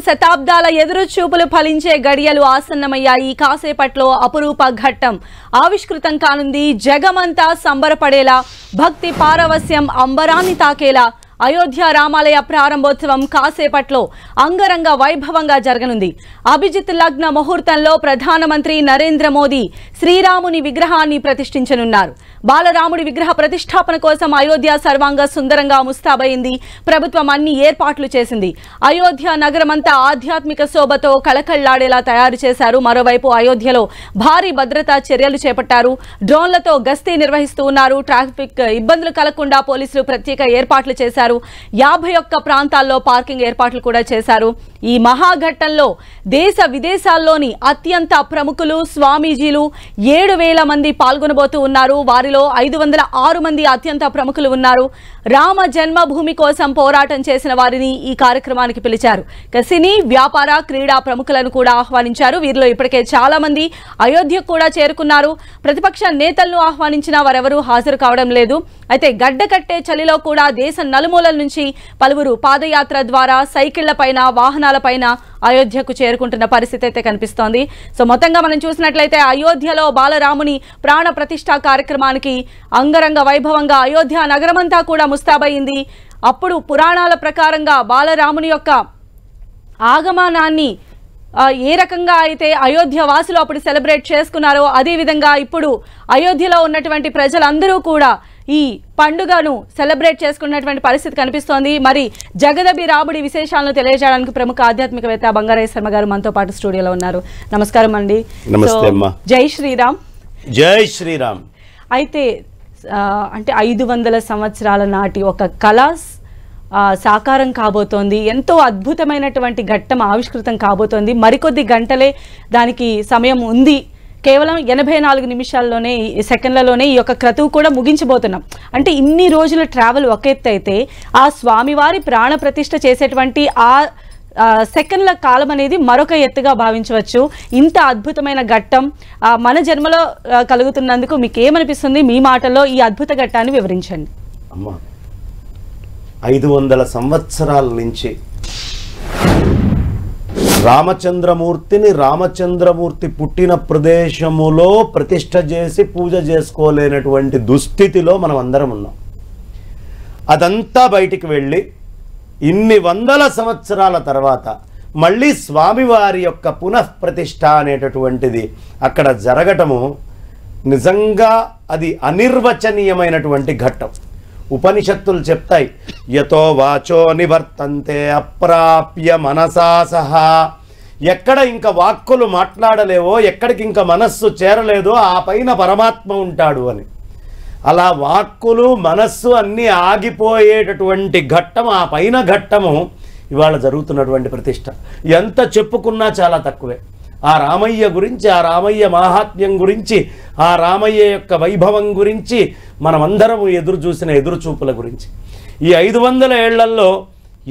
శతాబ్దాల ఎదురు చూపులు ఫలించే గడియలు ఆసన్నమయ్యాయి. కాసేపట్లో అపురూప ఘట్టం ఆవిష్కృతం కానుంది. జగమంతా సంబరపడేలా, భక్తి పారవస్యం అంబరాన్ని తాకేలా అయోధ్య రామాలయ ప్రారంభోత్సవం కాసేపట్లో అంగరంగ వైభవంగా జరగనుంది. అభిజిత్ లగ్న ముహూర్తంలో ప్రధానమంత్రి నరేంద్ర మోదీ శ్రీరాముని విగ్రహాన్ని ప్రతిష్ఠించనున్నారు. బాలరాముడి విగ్రహ ప్రతిష్టాపన కోసం అయోధ్య సర్వాంగ సుందరంగా ముస్తాబైంది. ప్రభుత్వం అన్ని ఏర్పాట్లు చేసింది. అయోధ్య నగరమంతా ఆధ్యాత్మిక శోభతో కళకళ్లాడేలా తయారు చేశారు. మరోవైపు అయోధ్యలో భారీ భద్రతా చర్యలు చేపట్టారు. డ్రోన్లతో గస్తీ నిర్వహిస్తూ ఉన్నారు. ట్రాఫిక్ ఇబ్బందులు కలగకుండా పోలీసులు ప్రత్యేక ఏర్పాట్లు చేశారు. 51 ప్రాంతాల్లో పార్కింగ్ ఏర్పాట్లు కూడా చేశారు. ఈ మహాఘట్టంలో దేశ విదేశాల్లోని అత్యంత ప్రముఖులు, స్వామీజీలు 7,000 మంది పాల్గొనబోతూ ఉన్నారు. వారిలో 506 మంది అత్యంత ప్రముఖులు ఉన్నారు. రామ జన్మభూమి కోసం పోరాటం చేసిన వారిని ఈ కార్యక్రమానికి పిలిచారు. సినీ, వ్యాపార, క్రీడా ప్రముఖులను కూడా ఆహ్వానించారు. వీరిలో ఇప్పటికే చాలా మంది అయోధ్యకు కూడా చేరుకున్నారు. ప్రతిపక్ష నేతలను ఆహ్వానించిన వారెవరూ హాజరు కావడం లేదు. అయితే గడ్డ కట్టే చలిలో కూడా దేశ నలుమూలల నుంచి పలువురు పాదయాత్ర ద్వారా సైకిళ్లపైన, వాహనాలపైన అయోధ్యకు చేరుకుంటున్న పరిస్థితి అయితే కనిపిస్తోంది. సో మొత్తంగా మనం చూసినట్లయితే అయోధ్యలో బాలరాముని ప్రాణ ప్రతిష్ఠా కార్యక్రమానికి అంగరంగ వైభవంగా అయోధ్య నగరమంతా కూడా ముస్తాబయింది. అప్పుడు పురాణాల ప్రకారంగా బాలరాముని యొక్క ఆగమనాన్ని ఏ రకంగా అయితే అయోధ్య వాసులు అప్పుడు సెలబ్రేట్ చేసుకున్నారో అదేవిధంగా ఇప్పుడు అయోధ్యలో ఉన్నటువంటి ప్రజలందరూ కూడా ఈ పండుగను సెలబ్రేట్ చేసుకున్నటువంటి పరిస్థితి కనిపిస్తోంది. మరి జగదబి రాముడి విశేషాలను తెలియజేయడానికి ప్రముఖ ఆధ్యాత్మికవేత్త బంగారయ్య శర్మ గారు మనతో పాటు స్టూడియోలో ఉన్నారు. నమస్కారం అండి. జై శ్రీరామ్. జై శ్రీరామ్. అయితే అంటే 500 సంవత్సరాల నాటి ఒక కళ సాకారం కాబోతోంది. ఎంతో అద్భుతమైనటువంటి ఘట్టం ఆవిష్కృతం కాబోతోంది. మరికొద్ది గంటలే దానికి సమయం ఉంది. కేవలం 84 నిమిషాల్లోనే, సెకండ్లలోనే ఈ యొక్క క్రతువు కూడా ముగించబోతున్నాం. అంటే ఇన్ని రోజుల ట్రావెల్ ఒక ఎత్తు అయితే ఆ స్వామివారి ప్రాణ ప్రతిష్ఠ చేసేటువంటి ఆ సెకండ్ల కాలం అనేది మరొక ఎత్తుగా భావించవచ్చు. ఇంత అద్భుతమైన ఘట్టం మన జన్మలో కలుగుతున్నందుకు మీకు ఏమనిపిస్తుంది? మీ మాటల్లో ఈ అద్భుత ఘట్టాన్ని వివరించండి. అమ్మా, 500 సంవత్సరాల నుంచి రామచంద్రమూర్తి పుట్టిన ప్రదేశములో ప్రతిష్ఠ చేసి పూజ చేసుకోలేనటువంటి దుస్థితిలో మనం అందరం ఉన్నాం. అదంతా బయటికి వెళ్ళి ఇన్ని వందల సంవత్సరాల తర్వాత మళ్ళీ స్వామివారి యొక్క పునఃప్రతిష్ఠ అనేటటువంటిది అక్కడ జరగటము నిజంగా అది అనిర్వచనీయమైనటువంటి ఘట్టం. ఉపనిషత్తులు చెప్తాయి, యతో వాచో నివర్తంతే అప్రాప్య మనసా సహా. ఎక్కడ ఇంకా వాక్కులు మాట్లాడలేవో, ఎక్కడికి ఇంకా మనస్సు చేరలేదో ఆ పైన పరమాత్మ ఉంటాడు అని. అలా వాక్కులు, మనస్సు అన్నీ ఆగిపోయేటటువంటి ఘట్టం, ఆ పైన ఘట్టము ఇవాళ జరుగుతున్నటువంటి ప్రతిష్ట. ఎంత చెప్పుకున్నా చాలా తక్కువే. ఆ రామయ్య గురించి, ఆ రామయ్య మాహాత్మ్యం గురించి, ఆ రామయ్య యొక్క వైభవం గురించి మనమందరము ఎదురు చూసిన ఎదురుచూపుల గురించి. ఈ 500 ఏళ్లలో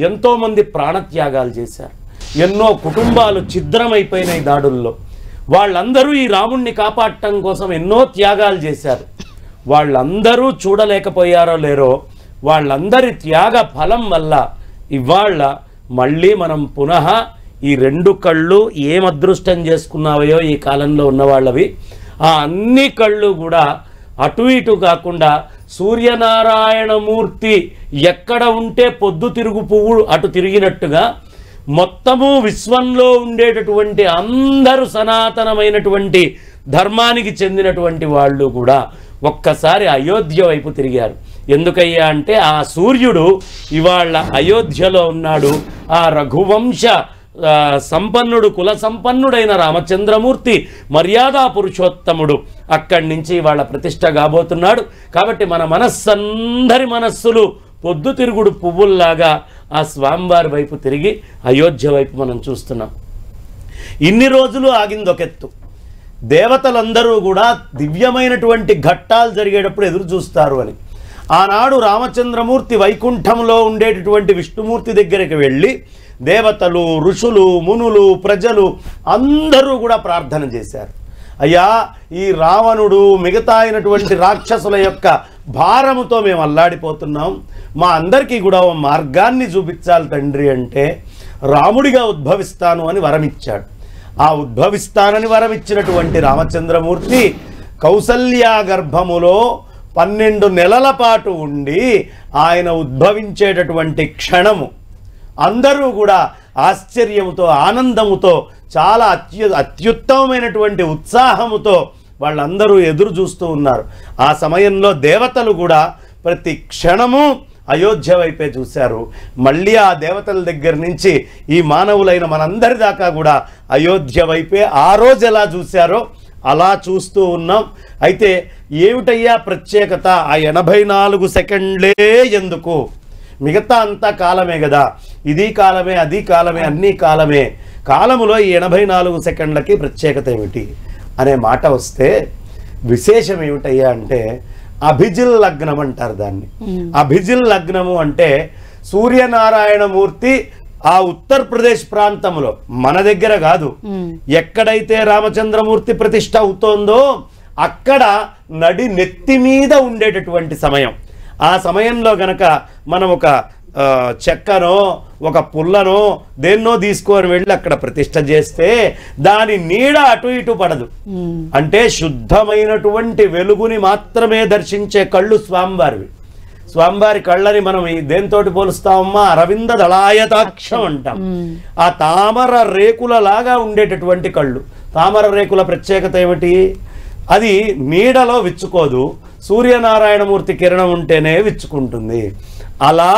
ఎంతోమంది ప్రాణత్యాగాలు చేశారు. ఎన్నో కుటుంబాలు ఛిద్రమైపోయినాయి దాడుల్లో. వాళ్ళందరూ ఈ రాముణ్ణి కాపాడటం కోసం ఎన్నో త్యాగాలు చేశారు. వాళ్ళందరూ చూడలేకపోయారో లేరో, వాళ్ళందరి త్యాగ ఫలం వల్ల ఇవాళ మళ్ళీ మనం పునః ఈ 2 కళ్ళు ఏం అదృష్టం చేసుకున్నావయో ఈ కాలంలో ఉన్నవాళ్ళవి, ఆ అన్ని కళ్ళు కూడా అటు ఇటు కాకుండా సూర్యనారాయణమూర్తి ఎక్కడ ఉంటే పొద్దు తిరుగు పువ్వు అటు తిరిగినట్టుగా మొత్తము విశ్వంలో ఉండేటటువంటి అందరూ సనాతనమైనటువంటి ధర్మానికి చెందినటువంటి వాళ్ళు కూడా ఒక్కసారి అయోధ్య వైపు తిరిగారు. ఎందుకయ్యా అంటే ఆ సూర్యుడు ఇవాళ అయోధ్యలో ఉన్నాడు. ఆ రఘువంశ సంపన్నుడు, కుల సంపన్నుడైన రామచంద్రమూర్తి, మర్యాదా పురుషోత్తముడు అక్కడి నుంచి వాళ్ళ ప్రతిష్ట కాబోతున్నాడు. కాబట్టి మన మనస్సందరి మనస్సులు పొద్దుతిరుగుడు పువ్వుల్లాగా ఆ స్వామివారి వైపు తిరిగి అయోధ్య వైపు మనం చూస్తున్నాం. ఇన్ని రోజులు ఆగింది ఒక ఎత్తు. దేవతలందరూ కూడా దివ్యమైనటువంటి ఘట్టాలు జరిగేటప్పుడు ఎదురు చూస్తారు అని. ఆనాడు రామచంద్రమూర్తి వైకుంఠంలో ఉండేటటువంటి విష్ణుమూర్తి దగ్గరికి వెళ్ళి దేవతలు, ఋషులు, మునులు, ప్రజలు అందరూ కూడా ప్రార్థన చేశారు. అయ్యా, ఈ రావణుడు మిగతా అయినటువంటి రాక్షసుల యొక్క భారముతో మేము అల్లాడిపోతున్నాం, మా అందరికీ కూడా ఓ మార్గాన్ని చూపించాలి తండ్రి అంటే రాముడిగా ఉద్భవిస్తాను అని వరమిచ్చాడు. ఆ ఉద్భవిస్తానని వరమిచ్చినటువంటి రామచంద్రమూర్తి కౌసల్యా గర్భములో 12 నెలల పాటు ఉండి ఆయన ఉద్భవించేటటువంటి క్షణము అందరూ కూడా ఆశ్చర్యముతో, ఆనందముతో, చాలా అత్యుత్తమమైనటువంటి ఉత్సాహముతో వాళ్ళందరూ ఎదురు చూస్తూ ఉన్నారు. ఆ సమయంలో దేవతలు కూడా ప్రతి క్షణము అయోధ్య వైపే చూశారు. మళ్ళీ ఆ దేవతల దగ్గర నుంచి ఈ మానవులైన మనందరి దాకా కూడా అయోధ్య వైపే ఆ రోజు ఎలా చూశారో అలా చూస్తూ ఉన్నాం. అయితే ఏమిటయ్యా ప్రత్యేకత? ఆ 84 సెకండ్లే ఎందుకు? మిగతా అంతా కాలమే కదా, ఇది కాలమే, అది కాలమే, అన్నీ కాలమే. కాలములో ఈ 84 సెకండ్లకి ప్రత్యేకత ఏమిటి అనే మాట వస్తే విశేషం ఏమిటయ్యా అంటే అభిజిల్ లగ్నం అంటారు దాన్ని. అభిజిల్ లగ్నము అంటే సూర్యనారాయణమూర్తి ఆ ఉత్తరప్రదేశ్ ప్రాంతంలో, మన దగ్గర కాదు, ఎక్కడైతే రామచంద్రమూర్తి ప్రతిష్ట అవుతోందో అక్కడ నడి నెత్తి మీద ఉండేటటువంటి సమయం. ఆ సమయంలో గనక మనం ఒక చెక్కనో ఒక పుల్లనో దేన్నో తీసుకొని వెళ్ళి అక్కడ ప్రతిష్ట చేస్తే దాని నీడ అటు ఇటు పడదు. అంటే శుద్ధమైనటువంటి వెలుగుని మాత్రమే దర్శించే కళ్ళు స్వామివారివి. స్వామివారి కళ్ళని మనం దేంతోటి పోలుస్తామమ్మా? అరవింద దళాయతాక్షం అంటాం. ఆ తామర రేకుల లాగా ఉండేటటువంటి కళ్ళు. తామర రేకుల ప్రత్యేకత ఏమిటి? అది నీడలో విచ్చుకోదు, సూర్యనారాయణమూర్తి కిరణం ఉంటేనే విచ్చుకుంటుంది. అలా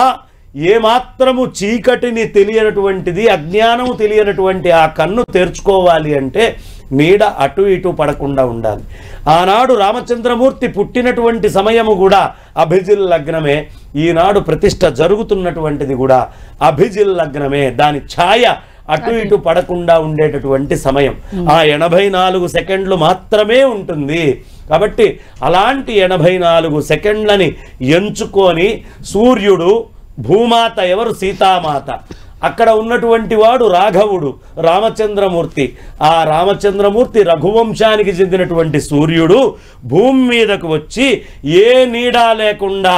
ఏమాత్రము చీకటిని తెలియనటువంటిది, అజ్ఞానము తెలియనటువంటి ఆ కన్ను తెరుచుకోవాలి అంటే నీడ అటు ఇటు పడకుండా ఉండాలి. ఆనాడు రామచంద్రమూర్తి పుట్టినటువంటి సమయము కూడా అభిజిల్ లగ్నమే. ఈనాడు ప్రతిష్ట జరుగుతున్నటువంటిది కూడా అభిజిల్ లగ్నమే. దాని ఛాయ అటు ఇటు పడకుండా ఉండేటటువంటి సమయం ఆ 84 సెకండ్లు మాత్రమే ఉంటుంది. కాబట్టి అలాంటి 84 సెకండ్లని ఎంచుకొని సూర్యుడు, భూమాత ఎవరు? సీతామాత. అక్కడ ఉన్నటువంటి వాడు రాఘవుడు, రామచంద్రమూర్తి. ఆ రామచంద్రమూర్తి రఘువంశానికి చెందినటువంటి సూర్యుడు భూమి మీదకు వచ్చి ఏ నీడా లేకుండా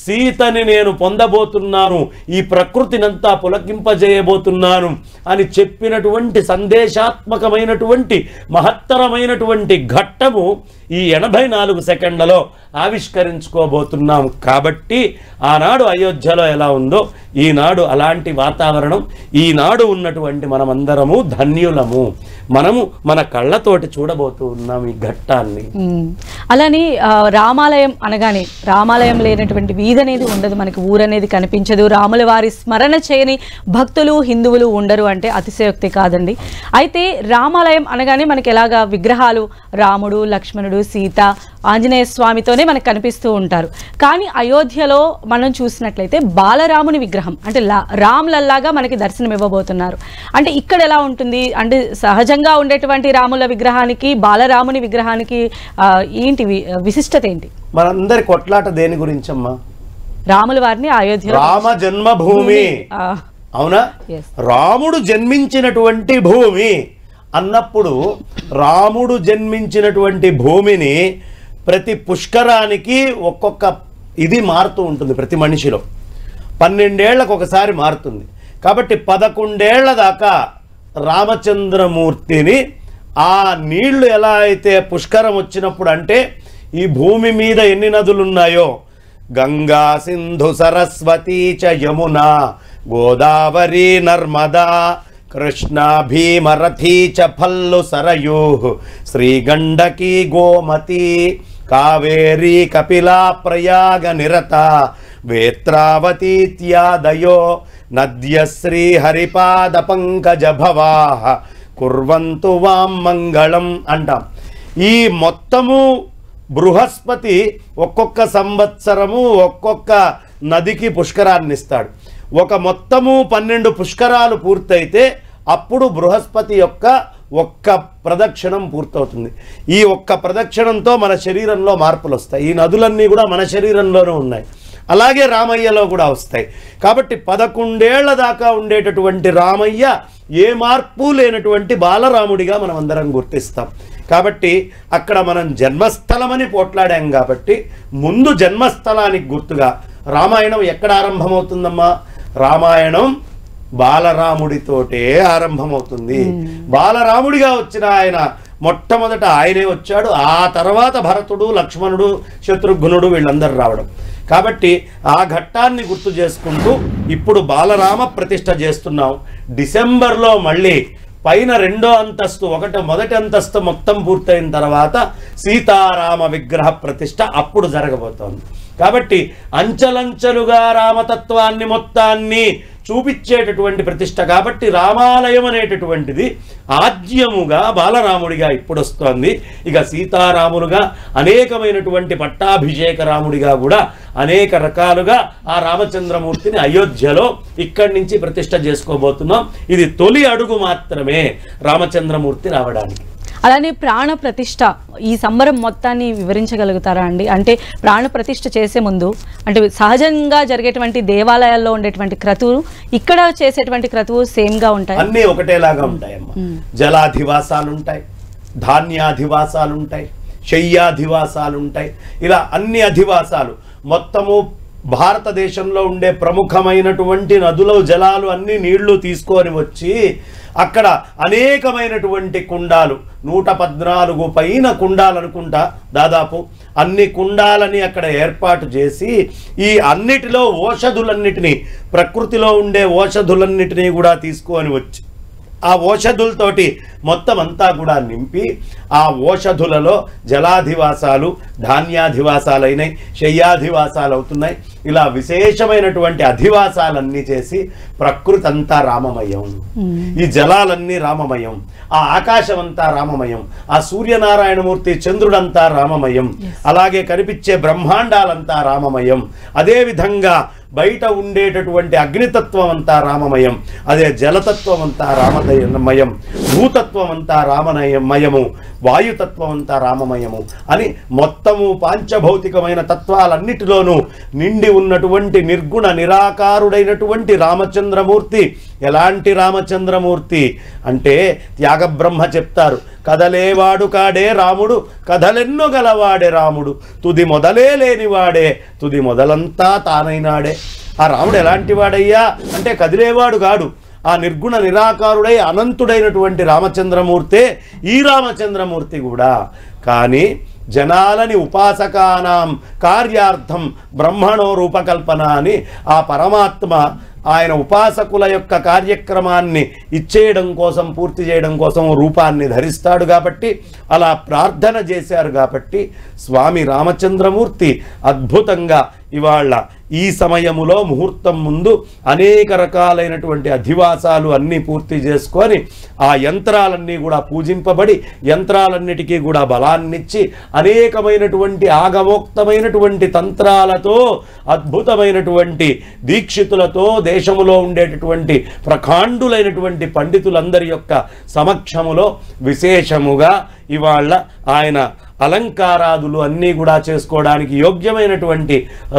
సీతని నేను పొందబోతున్నాను, ఈ ప్రకృతినంతా పులకింపజేయబోతున్నాను అని చెప్పినటువంటి సందేశాత్మకమైనటువంటి మహత్తరమైనటువంటి ఘట్టము ఈ 84 సెకండ్లలో ఆవిష్కరించుకోబోతున్నాం. కాబట్టి ఆనాడు అయోధ్యలో ఎలా ఉందో ఈనాడు అలాంటి వాతావరణం. ఈనాడు ఉన్నటువంటి మనమందరము ధన్యులము. మనము మన కళ్ళతోటి చూడబోతూ ఉన్నాం ఈ ఘట్టాన్ని. అలానే రామాలయం అనగానే రామాలయం లేనటువంటి వీధి అనేది ఉండదు, మనకి ఊరు అనేది కనిపించదు. రాముల వారి స్మరణ చేయని భక్తులు, హిందువులు ఉండరు అంటే అతిశయోక్తి కాదండి. అయితే రామాలయం అనగానే మనకి ఎలాగా విగ్రహాలు రాముడు, లక్ష్మణుడు, సీత, ఆంజనేయ స్వామితోనే మనకు కనిపిస్తూ ఉంటారు. కానీ అయోధ్యలో మనం చూసినట్లయితే బాలరాముని విగ్రహం అంటే రామ్లల్లాగా మనకి దర్శనం ఇవ్వబోతున్నారు. అంటే ఇక్కడ ఎలా ఉంటుంది అంటే సహజంగా ఉండేటువంటి రాముల విగ్రహానికి బాలరాముని విగ్రహానికి ఏంటి విశిష్టత ఏంటి? మనందరి కొట్లాట దేని గురించమ్మా? రాముల వారిని అయోధ్య రామ జన్మభూమి, అవునా? రాముడు జన్మించినటువంటి భూమి అన్నప్పుడు రాముడు జన్మించినటువంటి భూమిని ప్రతి పుష్కరానికి ఒక్కొక్క ఇది మారుతూ ఉంటుంది. ప్రతి మనిషిలో 12 ఏళ్లకు ఒకసారి మారుతుంది. కాబట్టి 11 ఏళ్ల దాకా రామచంద్రమూర్తిని ఆ నీళ్లు ఎలా అయితే పుష్కరం వచ్చినప్పుడు, అంటే ఈ భూమి మీద ఎన్ని నదులు ఉన్నాయో గంగా, సింధు, సరస్వతి చ యమున, గోదావరి, నర్మదా, కృష్ణ, భీమరథీ చ ఫల్లు సరయూ, శ్రీగండకీ, గోమతి, కావేరీ, కపిలా, ప్రయాగ నిరత, వేత్రావతీత్యాదయో నద్యశ్రీ హరిపాద పంకజ భవాః కుర్వంతు వాం మంగళం అంటాం. ఈ మొత్తము బృహస్పతి ఒక్కొక్క సంవత్సరము ఒక్కొక్క నదికి పుష్కరాన్ని ఇస్తాడు. ఒక మొత్తము 12 పుష్కరాలు పూర్తయితే అప్పుడు బృహస్పతి యొక్క ఒక్క ప్రదక్షిణం పూర్తవుతుంది. ఈ ఒక్క ప్రదక్షిణంతో మన శరీరంలో మార్పులు వస్తాయి. ఈ నదులన్నీ కూడా మన శరీరంలోనూ ఉన్నాయి. అలాగే రామయ్యలో కూడా వస్తాయి. కాబట్టి 11 ఏళ్ల దాకా ఉండేటటువంటి రామయ్య ఏ మార్పు లేనటువంటి బాలరాముడిగా మనం అందరం గుర్తిస్తాం. కాబట్టి అక్కడ మనం జన్మస్థలమని పోట్లాడాం. కాబట్టి ముందు జన్మస్థలానికి గుర్తుగా రామాయణం ఎక్కడ ఆరంభమవుతుందమ్మా? రామాయణం బాలరాముడితోటే ఆరంభమవుతుంది. బాలరాముడిగా వచ్చిన ఆయన మొట్టమొదట ఆయనే వచ్చాడు. ఆ తర్వాత భరతుడు, లక్ష్మణుడు, శత్రుఘ్నుడు వీళ్ళందరూ రావడం. కాబట్టి ఆ ఘట్టాన్ని గుర్తు చేసుకుంటూ ఇప్పుడు బాలరామ ప్రతిష్ఠ చేస్తున్నాం. డిసెంబర్లో మళ్ళీ పైన రెండో అంతస్తు, మొదటి అంతస్తు మొత్తం పూర్తయిన తర్వాత సీతారామ విగ్రహ ప్రతిష్ఠ అప్పుడు జరగబోతోంది. కాబట్టి అంచెలంచెలుగా రామతత్వాన్ని మొత్తాన్ని చూపించేటటువంటి ప్రతిష్ఠ. కాబట్టి రామాలయం అనేటటువంటిది ఆద్యముగా బాలరాముడిగా ఇప్పుడు వస్తోంది. ఇక సీతారాములుగా అనేకమైనటువంటి పట్టాభిషేక రాముడిగా కూడా అనేక రకాలుగా ఆ రామచంద్రమూర్తిని అయోధ్యలో ఇక్కడి నుంచి ప్రతిష్ఠ చేసుకోబోతున్నాం. ఇది తొలి అడుగు మాత్రమే రామచంద్రమూర్తి రావడానికి. అలానే ప్రాణ ప్రతిష్ఠ ఈ సంబరం మొత్తాన్ని వివరించగలుగుతారా అండి? అంటే ప్రాణ ప్రతిష్ఠ చేసే ముందు అంటే సహజంగా జరిగేటువంటి దేవాలయాల్లో ఉండేటువంటి క్రతువు, ఇక్కడ చేసేటువంటి క్రతువు సేమ్ గా ఉంటాయి? అన్నీ ఒకటేలాగా ఉంటాయమ్మా. జలాధివాసాలు ఉంటాయి, ధాన్యాధివాసాలు ఉంటాయి, శయ్యాధివాసాలు ఉంటాయి. ఇలా అన్ని అధివాసాలు మొత్తము భారతదేశంలో ఉండే ప్రముఖమైనటువంటి నదుల జలాలు అన్ని నీళ్లు తీసుకొని వచ్చి అక్కడ అనేకమైనటువంటి కుండాలు, 114 పైన కుండాలు అనుకుంటా, దాదాపు అన్ని కుండాలని అక్కడ ఏర్పాటు చేసి ఈ అన్నిటిలో ఓషధులన్నిటినీ, ప్రకృతిలో ఉండే ఓషధులన్నిటినీ కూడా తీసుకొని వచ్చి ఆ ఓషధులతోటి మొత్తం అంతా కూడా నింపి ఆ ఓషధులలో జలాధివాసాలు, ధాన్యాధివాసాలైనాయి, శయ్యాధివాసాలు అవుతున్నాయి. ఇలా విశేషమైనటువంటి అధివాసాలన్నీ చేసి ప్రకృతి అంతా రామమయం, ఈ జలాలన్నీ రామమయం, ఆ ఆకాశం అంతా రామమయం, ఆ సూర్యనారాయణమూర్తి చంద్రుడంతా రామమయం, అలాగే కనిపించే బ్రహ్మాండాలంతా రామమయం, అదేవిధంగా బయట ఉండేటటువంటి అగ్నితత్వం అంతా రామమయం, అదే జలతత్వం అంతా రామమయం, భూతత్వం అంతా రామమయము, వాయుతత్వం అంతా రామమయము అని మొత్తము పాంచభౌతికమైన తత్వాలన్నిటిలోనూ నిండి ఉన్నటువంటి నిర్గుణ నిరాకారుడైనటువంటి రామచంద్రమూర్తి. ఎలాంటి రామచంద్రమూర్తి అంటే త్యాగబ్రహ్మ చెప్తారు, కదలేవాడు కాడే రాముడు, కథలెన్నో గలవాడే రాముడు, తుది మొదలే లేనివాడే, తుది మొదలంతా తానైనాడే. ఆ రాముడు ఎలాంటి వాడయ్యా అంటే కదిలేవాడు కాడు, ఆ నిర్గుణ నిరాకారుడై అనంతుడైనటువంటి రామచంద్రమూర్తే ఈ రామచంద్రమూర్తి కూడా. కానీ జనాలని ఉపాసకానాం కార్యార్థం బ్రహ్మణో రూపకల్పన అని ఆ పరమాత్మ ఆయన ఉపాసకుల యొక్క కార్యక్రమాన్ని ఇచ్చేయడం కోసం, పూర్తి చేయడం కోసం రూపాన్ని ధరిస్తాడు. కాబట్టి అలా ప్రార్థన చేశారు. కాబట్టి స్వామి రామచంద్రమూర్తి అద్భుతంగా ఇవాళ ఈ సమయములో ముహూర్తం ముందు అనేక రకాలైనటువంటి అధివాసాలు అన్నీ పూర్తి చేసుకొని ఆ యంత్రాలన్నీ కూడా పూజింపబడి యంత్రాలన్నిటికీ కూడా బలాన్నిచ్చి అనేకమైనటువంటి ఆగమోక్తమైనటువంటి తంత్రాలతో అద్భుతమైనటువంటి దీక్షితులతో దేశములో ఉండేటటువంటి ప్రకాండులైనటువంటి పండితులందరి యొక్క సమక్షములో విశేషముగా ఇవాళ ఆయన అలంకారాదులు అన్నీ కూడా చేసుకోవడానికి యోగ్యమైనటువంటి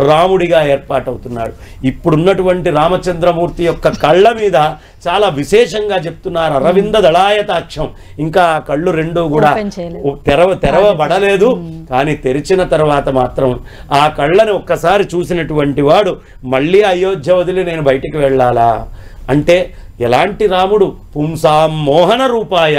రాముడిగా ఏర్పాటవుతున్నాడు. ఇప్పుడున్నటువంటి రామచంద్రమూర్తి యొక్క కళ్ళ మీద చాలా విశేషంగా చెప్తున్నారు, అరవింద దళాయతాక్షం. ఇంకా కళ్ళు రెండూ కూడా తెరవబడలేదు, కానీ తెరిచిన తర్వాత మాత్రం ఆ కళ్ళని ఒక్కసారి చూసినటువంటి వాడు మళ్ళీ అయోధ్య వదిలి నేను బయటికి వెళ్ళాలా అంటే ఎలాంటి రాముడు? పుంసాం మోహన రూపాయ,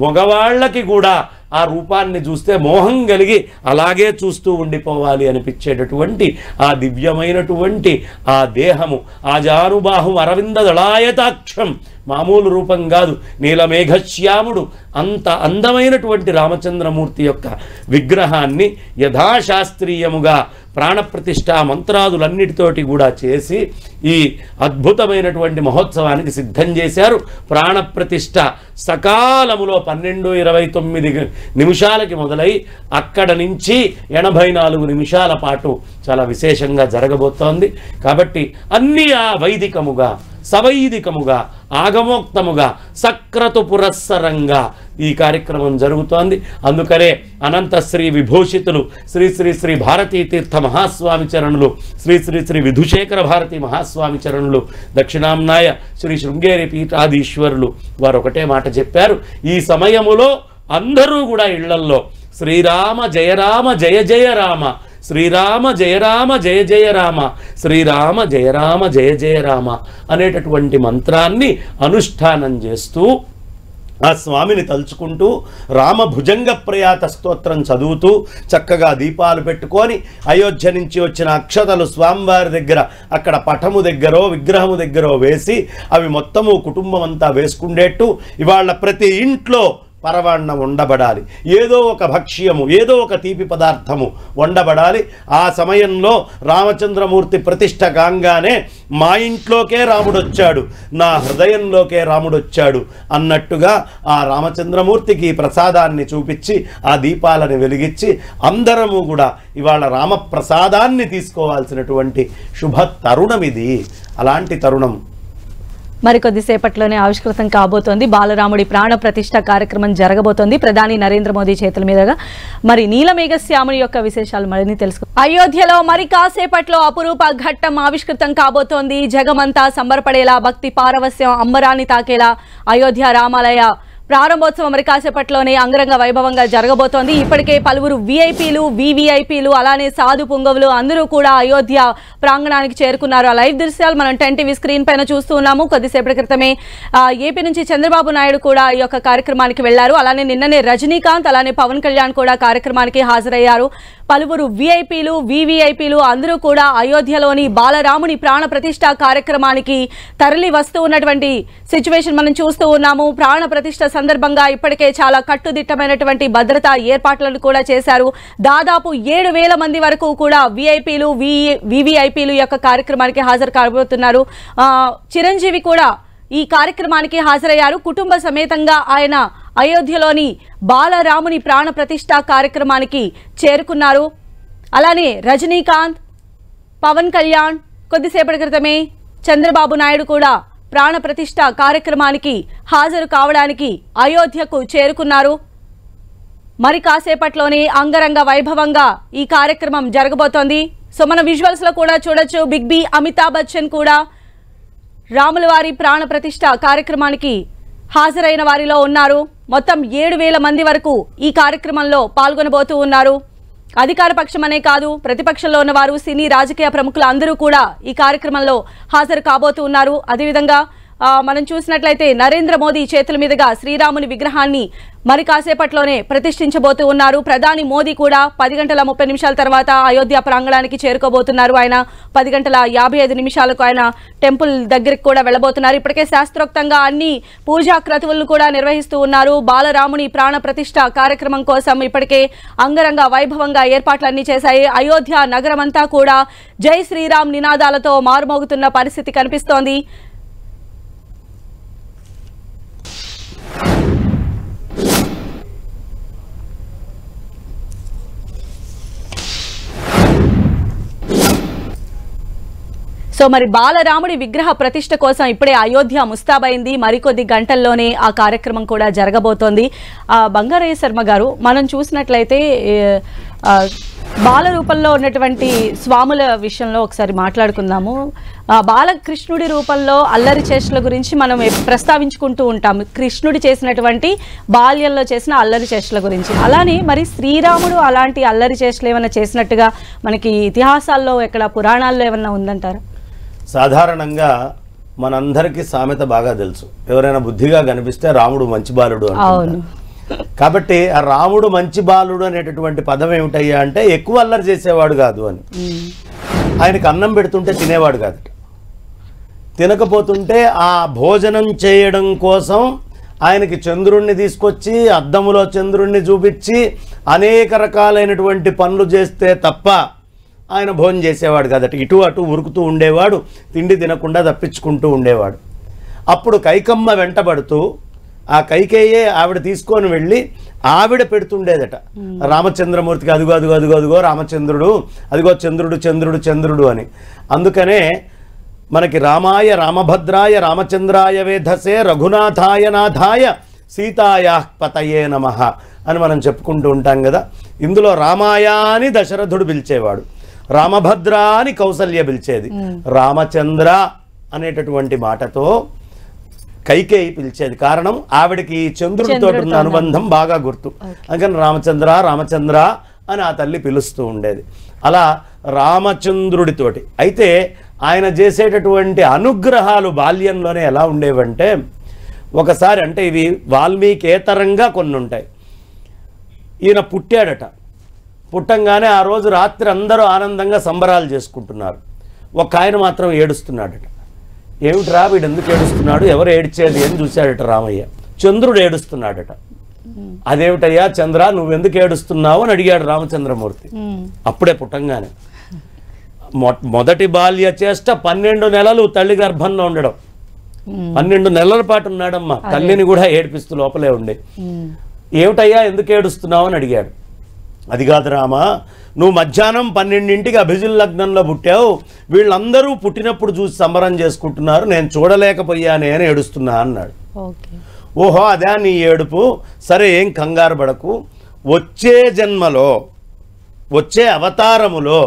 మగవాళ్ళకి కూడా ఆ రూపాన్ని చూస్తే మోహం కలిగి అలాగే చూస్తూ ఉండిపోవాలి అనిపించేటటువంటి ఆ దివ్యమైనటువంటి ఆ దేహము, ఆ జానుబాహు అరవింద దళాయతాక్షం, మామూలు రూపం కాదు, నీలమేఘశ్యాముడు. అంత అందమైనటువంటి రామచంద్రమూర్తి యొక్క విగ్రహాన్ని యథాశాస్త్రీయముగా ప్రాణప్రతిష్ఠ మంత్రాదులన్నిటితోటి కూడా చేసి ఈ అద్భుతమైనటువంటి మహోత్సవానికి సిద్ధం చేశారు. ప్రాణప్రతిష్ఠ సకాలములో 12:29 నిమిషాలకి మొదలై అక్కడ నుంచి 84 నిమిషాల పాటు చాలా విశేషంగా జరగబోతోంది. కాబట్టి అన్నీ ఆ వైదికముగా, సవైదికముగా, ఆగమోక్తముగా, సక్రతు పురస్సరంగా ఈ కార్యక్రమం జరుగుతోంది. అందుకనే అనంత శ్రీ విభూషితులు శ్రీ శ్రీ శ్రీ భారతీ తీర్థ మహాస్వామి చరణులు, శ్రీ శ్రీ శ్రీ విధుశేఖర భారతీ మహాస్వామి చరణులు, దక్షిణాంనాయ శ్రీ శృంగేరి పీఠాధీశ్వరులు వారు ఒకటే మాట చెప్పారు, ఈ సమయములో అందరూ కూడా ఇళ్లల్లో శ్రీరామ జయ రామ జయ జయ రామ, శ్రీరామ జయ రామ జయ జయ రామ, శ్రీరామ జయ రామ జయ జయ రామ అనేటటువంటి మంత్రాన్ని అనుష్ఠానం చేస్తూ ఆ స్వామిని తలుచుకుంటూ రామ భుజంగ ప్రయాత స్తోత్రం చదువుతూ చక్కగా దీపాలు పెట్టుకొని అయోధ్య నుంచి వచ్చిన అక్షతలు స్వామివారి దగ్గర అక్కడ పటము దగ్గరో విగ్రహము దగ్గరో వేసి అవి మొత్తము కుటుంబం అంతా వేసుకుండేట్టు ఇవాళ ప్రతి ఇంట్లో పరవాన్నం వండబడాలి, ఏదో ఒక భక్ష్యము ఏదో ఒక తీపి పదార్థము వండబడాలి. ఆ సమయంలో రామచంద్రమూర్తి ప్రతిష్ఠ కాంగానే మా ఇంట్లోకే రాముడు వచ్చాడు, నా హృదయంలోకే రాముడు వచ్చాడు అన్నట్టుగా ఆ రామచంద్రమూర్తికి ప్రసాదాన్ని చూపించి ఆ దీపాలను వెలిగించి అందరము కూడా ఇవాళ రామప్రసాదాన్ని తీసుకోవాల్సినటువంటి శుభ తరుణం ఇది. అలాంటి తరుణం మరికొద్దిసేపట్లోనే ఆవిష్కృతం కాబోతోంది. బాలరాముడి ప్రాణ ప్రతిష్ఠ కార్యక్రమం జరగబోతోంది ప్రధాని నరేంద్ర మోదీ చేతుల మీదుగా. మరి నీలమేఘశ్యాముని యొక్క విశేషాలు మరిన్ని తెలుసుకో. అయోధ్యలో మరి కాసేపట్లో అపురూప ఘట్టం ఆవిష్కృతం కాబోతోంది. జగమంతా సంబరపడేలా, భక్తి పారవస్యం అంబరాన్ని తాకేలా అయోధ్య రామాలయ ప్రారంభోత్సవం మరి కాసేపట్లోనే అంగరంగ వైభవంగా జరగబోతోంది. ఇప్పటికే పలువురు విఐపీలు, వివిఐపీలు, అలానే సాధు పుంగవులు అందరూ కూడా అయోధ్య ప్రాంగణానికి చేరుకున్నారు. ఆ లైవ్ దృశ్యాలు మనం 10 టీవీ స్క్రీన్ పైన చూస్తూ ఉన్నాము. కొద్దిసేపటి క్రితమే ఏపీ నుంచి చంద్రబాబు నాయుడు కూడా ఈ యొక్క కార్యక్రమానికి వెళ్లారు. అలానే నిన్ననే రజనీకాంత్, అలానే పవన్ కళ్యాణ్ కూడా కార్యక్రమానికి హాజరయ్యారు. పలువురు విఐపీలు, వివిఐపీలు అందరూ కూడా అయోధ్యలోని బాలరాముని ప్రాణ ప్రతిష్ఠ కార్యక్రమానికి తరలి వస్తూ ఉన్నటువంటి సిచ్యువేషన్ మనం చూస్తూ ఉన్నాము. ప్రాణ ప్రతిష్ఠ సందర్భంగా ఇప్పటికే చాలా కట్టుదిట్టమైనటువంటి భద్రతా ఏర్పాట్లను కూడా చేశారు. దాదాపు 7,000 మంది వరకు కూడా విఐపీలు, వివిఐపీలు యొక్క కార్యక్రమానికి హాజరు కాబోతున్నారు. చిరంజీవి కూడా ఈ కార్యక్రమానికి హాజరయ్యారు. కుటుంబ సమేతంగా ఆయన అయోధ్యలోని బాలరాముని ప్రాణ ప్రతిష్ఠ కార్యక్రమానికి చేరుకున్నారు. అలానే రజనీకాంత్, పవన్ కళ్యాణ్, కొద్దిసేపటి క్రితమే చంద్రబాబు నాయుడు కూడా ప్రాణ ప్రతిష్ఠ కార్యక్రమానికి హాజరు కావడానికి అయోధ్యకు చేరుకున్నారు. మరి కాసేపట్లోనే అంగరంగ వైభవంగా ఈ కార్యక్రమం జరగబోతోంది. సో మన విజువల్స్ లో కూడా చూడొచ్చు. బిగ్ బి అమితాబ్ బచ్చన్ కూడా రాముల వారి ప్రాణ ప్రతిష్ఠ కార్యక్రమానికి హాజరైన వారిలో ఉన్నారు. మొత్తం 7,000 మంది వరకు ఈ కార్యక్రమంలో పాల్గొనబోతూ ఉన్నారు. అధికార పక్షమనే కాదు, ప్రతిపక్షంలో ఉన్నవారు, సినీ రాజకీయ ప్రముఖులు అందరూ కూడా ఈ కార్యక్రమంలో హాజరు కాబోతూ ఉన్నారు. అదేవిధంగా మనం చూసినట్లయితే నరేంద్ర మోదీ చేతుల మీదుగా శ్రీరాముని విగ్రహాన్ని మరి కాసేపట్లోనే ప్రతిష్ఠించబోతూ ఉన్నారు. ప్రధాని మోదీ కూడా 10:30 తర్వాత అయోధ్య ప్రాంగణానికి చేరుకోబోతున్నారు. ఆయన 10:55 ఆయన టెంపుల్ దగ్గరికి కూడా వెళ్ళబోతున్నారు. ఇప్పటికే శాస్త్రోక్తంగా అన్ని పూజా క్రతువులను కూడా నిర్వహిస్తూ ఉన్నారు. బాలరాముని ప్రాణ ప్రతిష్ఠ కార్యక్రమం కోసం ఇప్పటికే అంగరంగ వైభవంగా ఏర్పాట్లన్నీ చేశాయి. అయోధ్య నగరమంతా కూడా జై శ్రీరామ్ నినాదాలతో మారుమోగుతున్న పరిస్థితి కనిపిస్తోంది. సో మరి బాలరాముడి విగ్రహ ప్రతిష్ఠ కోసం ఇప్పుడే అయోధ్య ముస్తాబైంది. మరికొద్ది గంటల్లోనే ఆ కార్యక్రమం కూడా జరగబోతోంది. బంగారయ్య శర్మ గారు, మనం చూసినట్లయితే బాల రూపంలో ఉన్నటువంటి స్వాముల విషయంలో ఒకసారి మాట్లాడుకుందాము. బాలకృష్ణుడి రూపంలో అల్లరి చేష్టల గురించి మనం ప్రస్తావించుకుంటూ ఉంటాం. కృష్ణుడి చేసినటువంటి బాల్యంలో చేసిన అల్లరి చేష్టల గురించి. అలానే మరి శ్రీరాముడు అలాంటి అల్లరి చేష్టలు ఏమైనా చేసినట్టుగా మనకి ఇతిహాసాల్లో ఎక్కడ పురాణాల్లో ఏమన్నా ఉందంటారా? సాధారణంగా మనందరికీ సామెత బాగా తెలుసు. ఎవరైనా బుద్ధిగా కనిపిస్తే రాముడు మంచి బాలుడు అంటారు. కాబట్టి ఆ రాముడు మంచి బాలుడు అనేటటువంటి పదం ఏమిటయ్యా అంటే ఎక్కువ అల్లరి చేసేవాడు కాదు అని. ఆయనకు అన్నం పెడుతుంటే తినేవాడు కాదు. తినకపోతుంటే ఆ భోజనం చేయడం కోసం ఆయనకి చంద్రుణ్ణి తీసుకొచ్చి అద్దములో చంద్రుణ్ణి చూపించి అనేక రకాలైనటువంటి పనులు చేస్తే తప్ప ఆయన భోజనం చేసేవాడు కాదట. ఇటు అటు ఉరుకుతూ ఉండేవాడు, తిండి తినకుండా తప్పించుకుంటూ ఉండేవాడు. అప్పుడు కైకమ్మ వెంటబడుతూ ఆ కైకేయే ఆవిడ తీసుకొని వెళ్ళి ఆవిడ పెడుతుండేదట రామచంద్రమూర్తికి. అదిగో అదిగో అదిగో అదిగో రామచంద్రుడు, అదిగో చంద్రుడు చంద్రుడు చంద్రుడు అని. అందుకనే మనకి రామాయ రామభద్రాయ రామచంద్రాయ వేధసే రఘునాథాయ నాథాయ సీతాయా పతయే నమః అని మనం చెప్పుకుంటూ ఉంటాం కదా. ఇందులో రామాయ అని దశరథుడు పిలిచేవాడు, రామభద్ర అని కౌసల్య పిలిచేది, రామచంద్ర అనేటటువంటి మాటతో కైకేయి పిలిచేది. కారణం ఆవిడకి చంద్రుడితో ఉన్న అనుబంధం బాగా గుర్తు. అందుకని రామచంద్ర రామచంద్ర అని ఆ తల్లి పిలుస్తూ ఉండేది. అలా రామచంద్రుడితోటి. అయితే ఆయన చేసేటటువంటి అనుగ్రహాలు బాల్యంలోనే ఎలా ఉండేవంటే, ఒకసారి అంటే ఇవి వాల్మీకేతరంగా కొన్ని ఉంటాయి. ఈయన పుట్టాడట. పుట్టంగానే ఆ రోజు రాత్రి అందరూ ఆనందంగా సంబరాలు చేసుకుంటున్నారు. ఒక ఆయన మాత్రం ఏడుస్తున్నాడట. ఏమిట్రా వీడు ఎందుకు ఏడుస్తున్నాడు, ఎవరు ఏడ్చేది అని చూశాడట రామయ్య. చంద్రుడు ఏడుస్తున్నాడట. అదేమిటయ్యా చంద్ర నువ్వెందుకు ఏడుస్తున్నావు అని అడిగాడు రామచంద్రమూర్తి. అప్పుడే పుట్టంగానే మొదటి బాల్య చేష్ట 12 నెలలు తల్లి గర్భంలో ఉండడం. 12 నెలల పాటు ఉన్నాడమ్మా. తల్లిని కూడా ఏడిపిస్తూ లోపలే ఉండే. ఏమిటయ్యా ఎందుకు ఏడుస్తున్నావు అని అడిగాడు. అది కాదు రామా, నువ్వు మధ్యాహ్నం 12ంటికి అభిజిల్ లగ్నంలో పుట్టావు, వీళ్ళందరూ పుట్టినప్పుడు చూసి సంబరం చేసుకుంటున్నారు, నేను చూడలేకపోయానే అని ఏడుస్తున్నా అన్నాడు. ఓహో అదే నీ ఏడుపు, సరే ఏం కంగారు పడకు, వచ్చే జన్మలో వచ్చే అవతారములో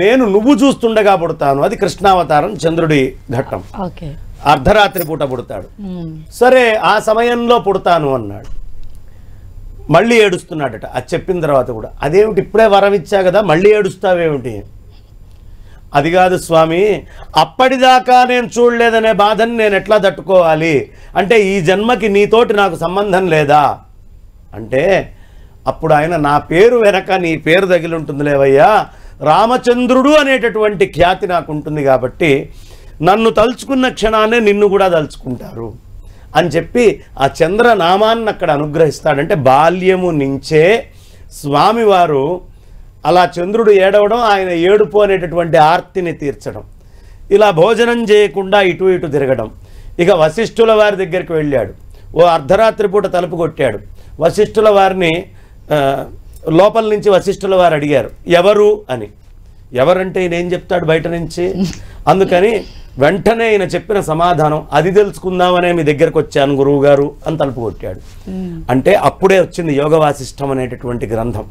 నేను నువ్వు చూస్తుండగా పుడతాను. అది కృష్ణావతారం, చంద్రుడి ఘట్టం. అర్ధరాత్రి పూట పుడతాడు. సరే ఆ సమయంలో పుడతాను అన్నాడు. మళ్ళీ ఏడుస్తున్నాడట. అది చెప్పిన తర్వాత కూడా అదేమిటి ఇప్పుడే వరం ఇచ్చా కదా మళ్ళీ ఏడుస్తావేమిటి? అది కాదు స్వామి, అప్పటిదాకా నేను చూడలేదనే బాధని నేను ఎట్లా తట్టుకోవాలి అంటే, ఈ జన్మకి నీతోటి నాకు సంబంధం లేదా అంటే, అప్పుడు ఆయన నా పేరు వెనక నీ పేరు తగిలి ఉంటుందిలేవయ్యా, రామచంద్రుడు అనేటటువంటి ఖ్యాతి నాకు ఉంటుంది కాబట్టి నన్ను తలుచుకున్న క్షణాన్నే నిన్ను కూడా తలుచుకుంటారు అని చెప్పి ఆ చంద్రనామాన్ని అక్కడ అనుగ్రహిస్తాడంటే, బాల్యము నుంచే స్వామివారు అలా చంద్రుడు ఏడవడం, ఆయన ఏడుపు అనేటటువంటి ఆర్తిని తీర్చడం, ఇలా భోజనం చేయకుండా ఇటు ఇటు తిరగడం. ఇక వశిష్ఠుల వారి దగ్గరికి వెళ్ళాడు. ఓ అర్ధరాత్రి పూట తలుపు కొట్టాడు. వశిష్ఠుల వారిని లోపల నుంచి వశిష్ఠుల వారు అడిగారు ఎవరు అని. ఎవరంటే ఈయన ఏం చెప్తాడు బయట నుంచి. అందుకని వెంటనే ఈయన చెప్పిన సమాధానం, అది తెలుసుకుందామనే మీ దగ్గరకు వచ్చాను గురువు గారు అని తలుపు కొట్టాడు. అంటే అప్పుడే వచ్చింది యోగ వాసిష్టం అనేటటువంటి గ్రంథం.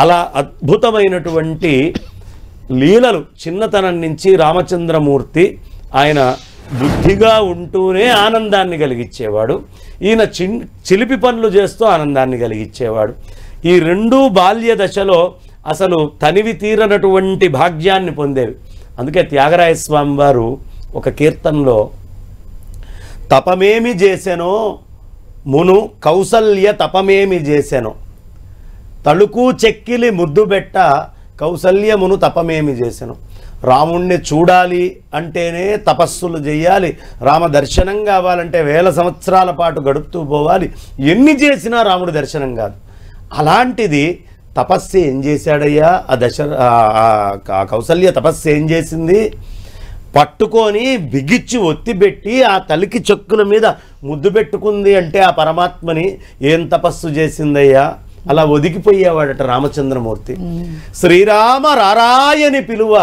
అలా అద్భుతమైనటువంటి లీలలు చిన్నతనం నుంచి రామచంద్రమూర్తి ఆయన బుద్ధిగా ఉంటూనే ఆనందాన్ని కలిగించేవాడు. ఈయన చిలిపి పనులు చేస్తూ ఆనందాన్ని కలిగించేవాడు. ఈ రెండూ బాల్య దశలో అసలు తనివి తీరనటువంటి భాగ్యాన్ని పొందేవి. అందుకే త్యాగరాయ స్వామి వారు ఒక కీర్తనలో, తపమేమి చేసెనో మును కౌసల్య తపమేమి చేసెనో, తళుకు చెక్కిలి ముద్దు బెట్ట కౌసల్యమును తపమేమి చేసెను. రాముణ్ణి చూడాలి అంటేనే తపస్సులు చేయాలి, రామ దర్శనం కావాలంటే 1000 సంవత్సరాల పాటు గడుపుతూ పోవాలి, ఎన్ని చేసినా రాముడి దర్శనం కాదు. అలాంటిది తపస్సు ఏం చేశాడయ్యా ఆ కౌసల్య తపస్సు ఏం చేసింది, పట్టుకొని బిగిచ్చి ఒత్తిపెట్టి ఆ తలికి చెక్కుల మీద ముద్దు పెట్టుకుంది అంటే ఆ పరమాత్మని ఏం తపస్సు చేసిందయ్యా. అలా ఒదిగిపోయేవాడట రామచంద్రమూర్తి. శ్రీరామ రారాయని పిలువ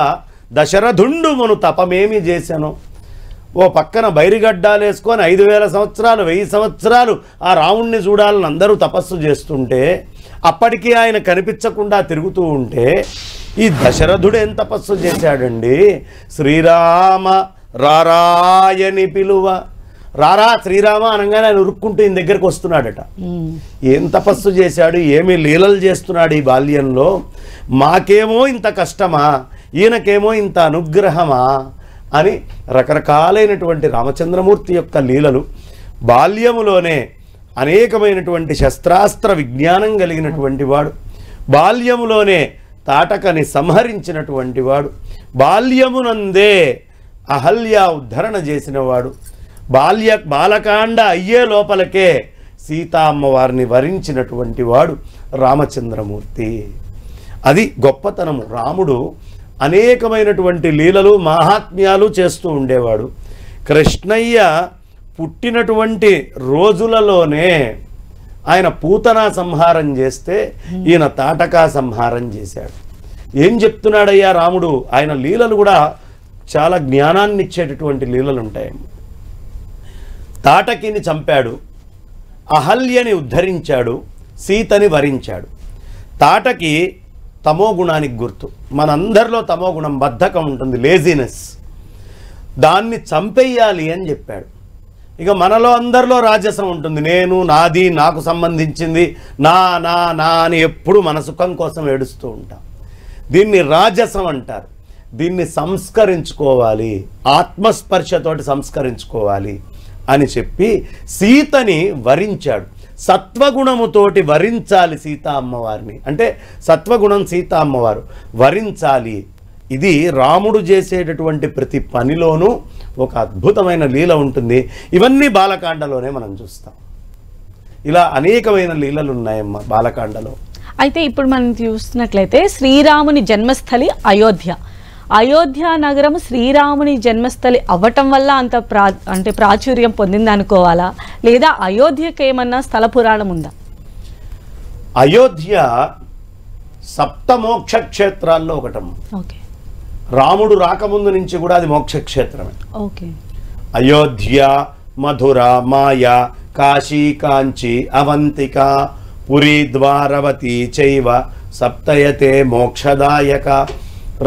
దశరథుండు మను తపమేమి చేశాను. ఓ పక్కన బైరిగడ్డాలు వేసుకొని 5000 సంవత్సరాలు 1000 సంవత్సరాలు ఆ రాముణ్ణి చూడాలని అందరూ తపస్సు చేస్తుంటే, అప్పటికీ ఆయన కనిపించకుండా తిరుగుతూ ఉంటే, ఈ దశరథుడు ఏం తపస్సు చేశాడండి. శ్రీరామ రారాయని పిలువ, రారా శ్రీరామ అనగానే ఆయన ఉరుక్కుంటూ ఈయన దగ్గరకు వస్తున్నాడట. ఏం తపస్సు చేశాడు, ఏమి లీలలు చేస్తున్నాడు ఈ బాల్యంలో, మాకేమో ఇంత కష్టమా, ఈయనకేమో ఇంత అనుగ్రహమా అని రకరకాలైనటువంటి రామచంద్రమూర్తి యొక్క లీలలు. బాల్యములోనే అనేకమైనటువంటి శస్త్రాస్త్ర విజ్ఞానం కలిగినటువంటి వాడు, బాల్యములోనే తాటకని సంహరించినటువంటి వాడు, బాల్యమునందే అహల్య ఉద్ధరణ చేసినవాడు, బాలకాండ అయ్యే లోపలకే సీతామ్మవారిని వరించినటువంటి వాడు రామచంద్రమూర్తి. అది గొప్పతనము. రాముడు అనేకమైనటువంటి లీలలు మహాత్మ్యాలు చేస్తూ ఉండేవాడు. కృష్ణయ్య పుట్టినటువంటి రోజులలోనే ఆయన పూతనా సంహారం చేస్తే ఈయన తాటకా సంహారం చేశాడు. ఏం చెప్తున్నాడయ్యా రాముడు, ఆయన లీలలు కూడా చాలా జ్ఞానాన్ని ఇచ్చేటటువంటి లీలలు ఉంటాయి. తాటకిని చంపాడు, అహల్యని ఉద్ధరించాడు, సీతని వరించాడు. తాటకి తమో గుణానికి గుర్తు. మనందరిలో తమో గుణం, బద్ధకం ఉంటుంది, లేజినెస్. దాన్ని చంపేయాలి అని చెప్పాడు. ఇక మనలో అందరిలో రాజసం ఉంటుంది. నేను, నాది, నాకు సంబంధించింది, నా నా నా అని ఎప్పుడు మన సుఖం కోసం ఏడుస్తూ ఉంటాం. దీన్ని రాజసం అంటారు. దీన్ని సంస్కరించుకోవాలి, ఆత్మస్పర్శతోటి సంస్కరించుకోవాలి అని చెప్పి సీతని వరించాడు. సత్వగుణముతోటి వరించాలి సీతా అమ్మవారిని, అంటే సత్వగుణం సీతా అమ్మవారు వరించాలి. ఇది రాముడు చేసేటటువంటి ప్రతి పనిలోనూ ఒక అద్భుతమైన లీల ఉంటుంది. ఇవన్నీ బాలకాండలోనే మనం చూస్తాం. ఇలా అనేకమైన లీలలు ఉన్నాయమ్మ బాలకాండలో. అయితే ఇప్పుడు మనం చూస్తున్నట్లయితే శ్రీరాముని జన్మస్థలి అయోధ్య. అయోధ్య నగరం శ్రీరాముని జన్మస్థలి అవ్వటం వల్ల అంత ప్రాచుర్యం పొందింది అనుకోవాలా, లేదా అయోధ్యకి ఏమన్నా స్థల పురాణం ఉందా? అయోధ్య సప్తమోక్ష క్షేత్రాల్లో ఒకటమ్మ. ఓకే. రాముడు రాకముందు నుంచి కూడా అది మోక్షక్షేత్రమే. ఓకే. అయోధ్య, మధుర, మాయ, కాశీ, కాంచి, అవంతిక, పురి, ద్వారవతి చైవ సప్తయతే మోక్షదాయక.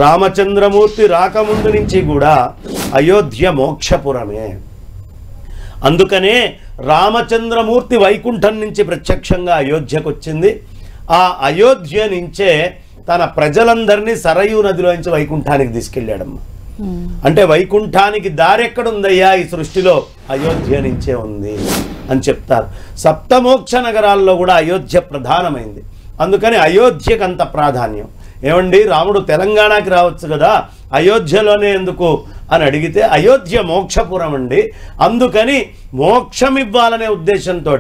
రామచంద్రమూర్తి రాకముందు నుంచి కూడా అయోధ్య మోక్షపురమే. అందుకనే రామచంద్రమూర్తి వైకుంఠం నుంచి ప్రత్యక్షంగా అయోధ్యకు వచ్చింది. ఆ అయోధ్య నుంచే తన ప్రజలందరినీ సరయూ నదిలోంచి వైకుంఠానికి తీసుకెళ్ళాడమ్మ. అంటే వైకుంఠానికి దారి ఎక్కడుందయ్యా ఈ సృష్టిలో? అయోధ్య నుంచే ఉంది అని చెప్తారు. సప్తమోక్ష నగరాల్లో కూడా అయోధ్య ప్రధానమైంది. అందుకని అయోధ్యకు అంత ప్రాధాన్యం. ఏమండి, రాముడు తెలంగాణకి రావచ్చు కదా, అయోధ్యలోనే ఎందుకు అని అడిగితే అయోధ్య మోక్షపురం అండి. అందుకని మోక్షం ఇవ్వాలనే ఉద్దేశంతో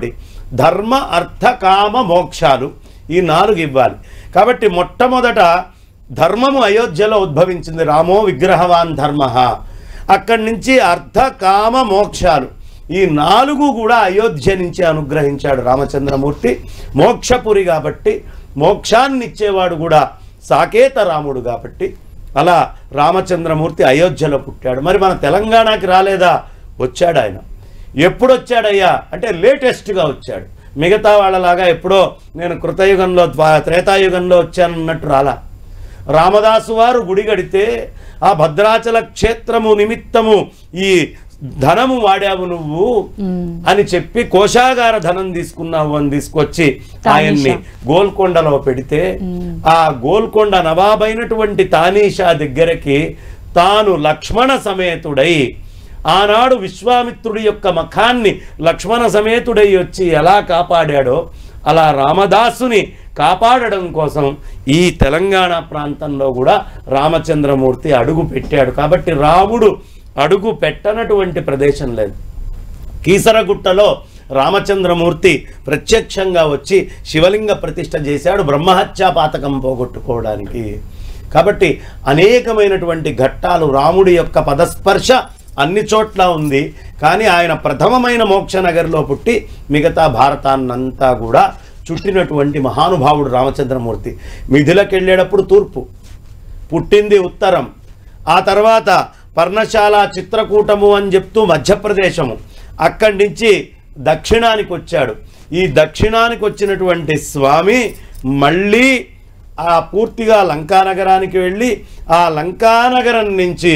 ధర్మ, అర్థ, కామ, మోక్షాలు ఈ 4 ఇవ్వాలి. కాబట్టి మొట్టమొదట ధర్మము అయోధ్యలో ఉద్భవించింది. రామో విగ్రహవాన్ ధర్మ. అక్కడి నుంచి అర్థ, కామ, మోక్షాలు ఈ 4 కూడా అయోధ్య నుంచి అనుగ్రహించాడు రామచంద్రమూర్తి. మోక్షపురి కాబట్టి మోక్షాన్ని ఇచ్చేవాడు కూడా సాకేత రాముడు కాబట్టి అలా రామచంద్రమూర్తి అయోధ్యలో పుట్టాడు. మరి మన తెలంగాణకి రాలేదా? వచ్చాడు ఆయన. ఎప్పుడు వచ్చాడయ్యా అంటే లేటెస్ట్గా వచ్చాడు. మిగతా వాళ్ళలాగా ఎప్పుడో నేను కృతయుగంలో త్రేతాయుగంలో వచ్చానన్నట్టు రాలా. రామదాసు వారు గుడి కడితే ఆ భద్రాచల క్షేత్రము నిమిత్తము ఈ ధనము వాడావు నువ్వు అని చెప్పి కోశాగార ధనం తీసుకున్నావు అని తీసుకొచ్చి ఆయన్ని గోల్కొండలో పెడితే ఆ గోల్కొండ నవాబైనటువంటి తానీషా దగ్గరికి తాను లక్ష్మణ సమేతుడై ఆనాడు విశ్వామిత్రుడి యొక్క మఖాన్ని లక్ష్మణ సమేతుడై వచ్చి ఎలా కాపాడాడో అలా రామదాసుని కాపాడడం కోసం ఈ తెలంగాణ ప్రాంతంలో కూడా రామచంద్రమూర్తి అడుగు పెట్టాడు. కాబట్టి రాముడు అడుగు పెట్టనటువంటి ప్రదేశం లేదు. కీసరగుట్టలో రామచంద్రమూర్తి ప్రత్యక్షంగా వచ్చి శివలింగ ప్రతిష్ఠ చేశాడు బ్రహ్మహత్యా పాతకం పోగొట్టుకోవడానికి. కాబట్టి అనేకమైనటువంటి ఘట్టాలు రాముడి యొక్క పదస్పర్శ అన్ని చోట్ల ఉంది. కానీ ఆయన ప్రథమమైన మోక్షనగర్లో పుట్టి మిగతా భారతాన్నంతా కూడా చుట్టినటువంటి మహానుభావుడు రామచంద్రమూర్తి. మిథిలకు వెళ్ళేటప్పుడు తూర్పు, పుట్టింది ఉత్తరం, ఆ తర్వాత పర్ణశాల, చిత్రకూటము అని చెప్తూ మధ్యప్రదేశము, అక్కడి నుంచి దక్షిణానికి వచ్చాడు. ఈ దక్షిణానికి వచ్చినటువంటి స్వామి మళ్ళీ ఆ పూర్తిగా లంకానగరానికి వెళ్ళి ఆ లంకానగరం నుంచి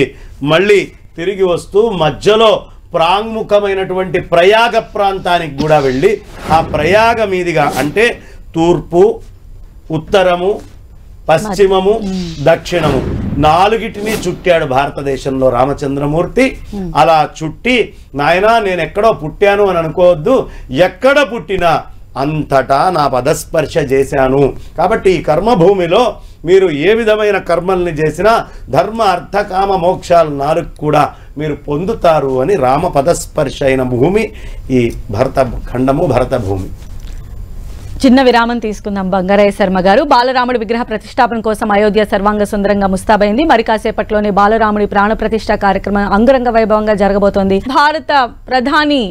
మళ్ళీ తిరిగి వస్తూ మధ్యలో ప్రాంగుఖమైనటువంటి ప్రయాగ ప్రాంతానికి కూడా వెళ్ళి ఆ ప్రయాగ మీదిగా అంటే తూర్పు, ఉత్తరము, పశ్చిమము, దక్షిణము 4టిని చుట్టాడు భారతదేశంలో రామచంద్రమూర్తి. అలా చుట్టి నాయనా నేను ఎక్కడో పుట్టాను అని అనుకోవద్దు, ఎక్కడ పుట్టినా అంతటా నా పదస్పర్శ చేశాను. కాబట్టి ఈ కర్మభూమిలో మీరు ఏ విధమైన కర్మల్ని చేసినా ధర్మ, అర్థ, కామ, మోక్షాలు 4 కూడా మీరు పొందుతారు అని రామ పదస్పర్శ అయిన భూమి ఈ భరత ఖండము, భరత భూమి. చిన్న విరామం తీసుకుందాం. బంగారయ్య శర్మ గారు, బాలరాముడి విగ్రహ ప్రతిష్టాపన కోసం అయోధ్య సర్వాంగ సుందరంగా ముస్తాబైంది. మరి కాసేపట్లోనే బాలరాముడి ప్రాణ ప్రతిష్ఠ కార్యక్రమం అంగరంగ వైభవంగా జరగబోతోంది. భారత ప్రధాని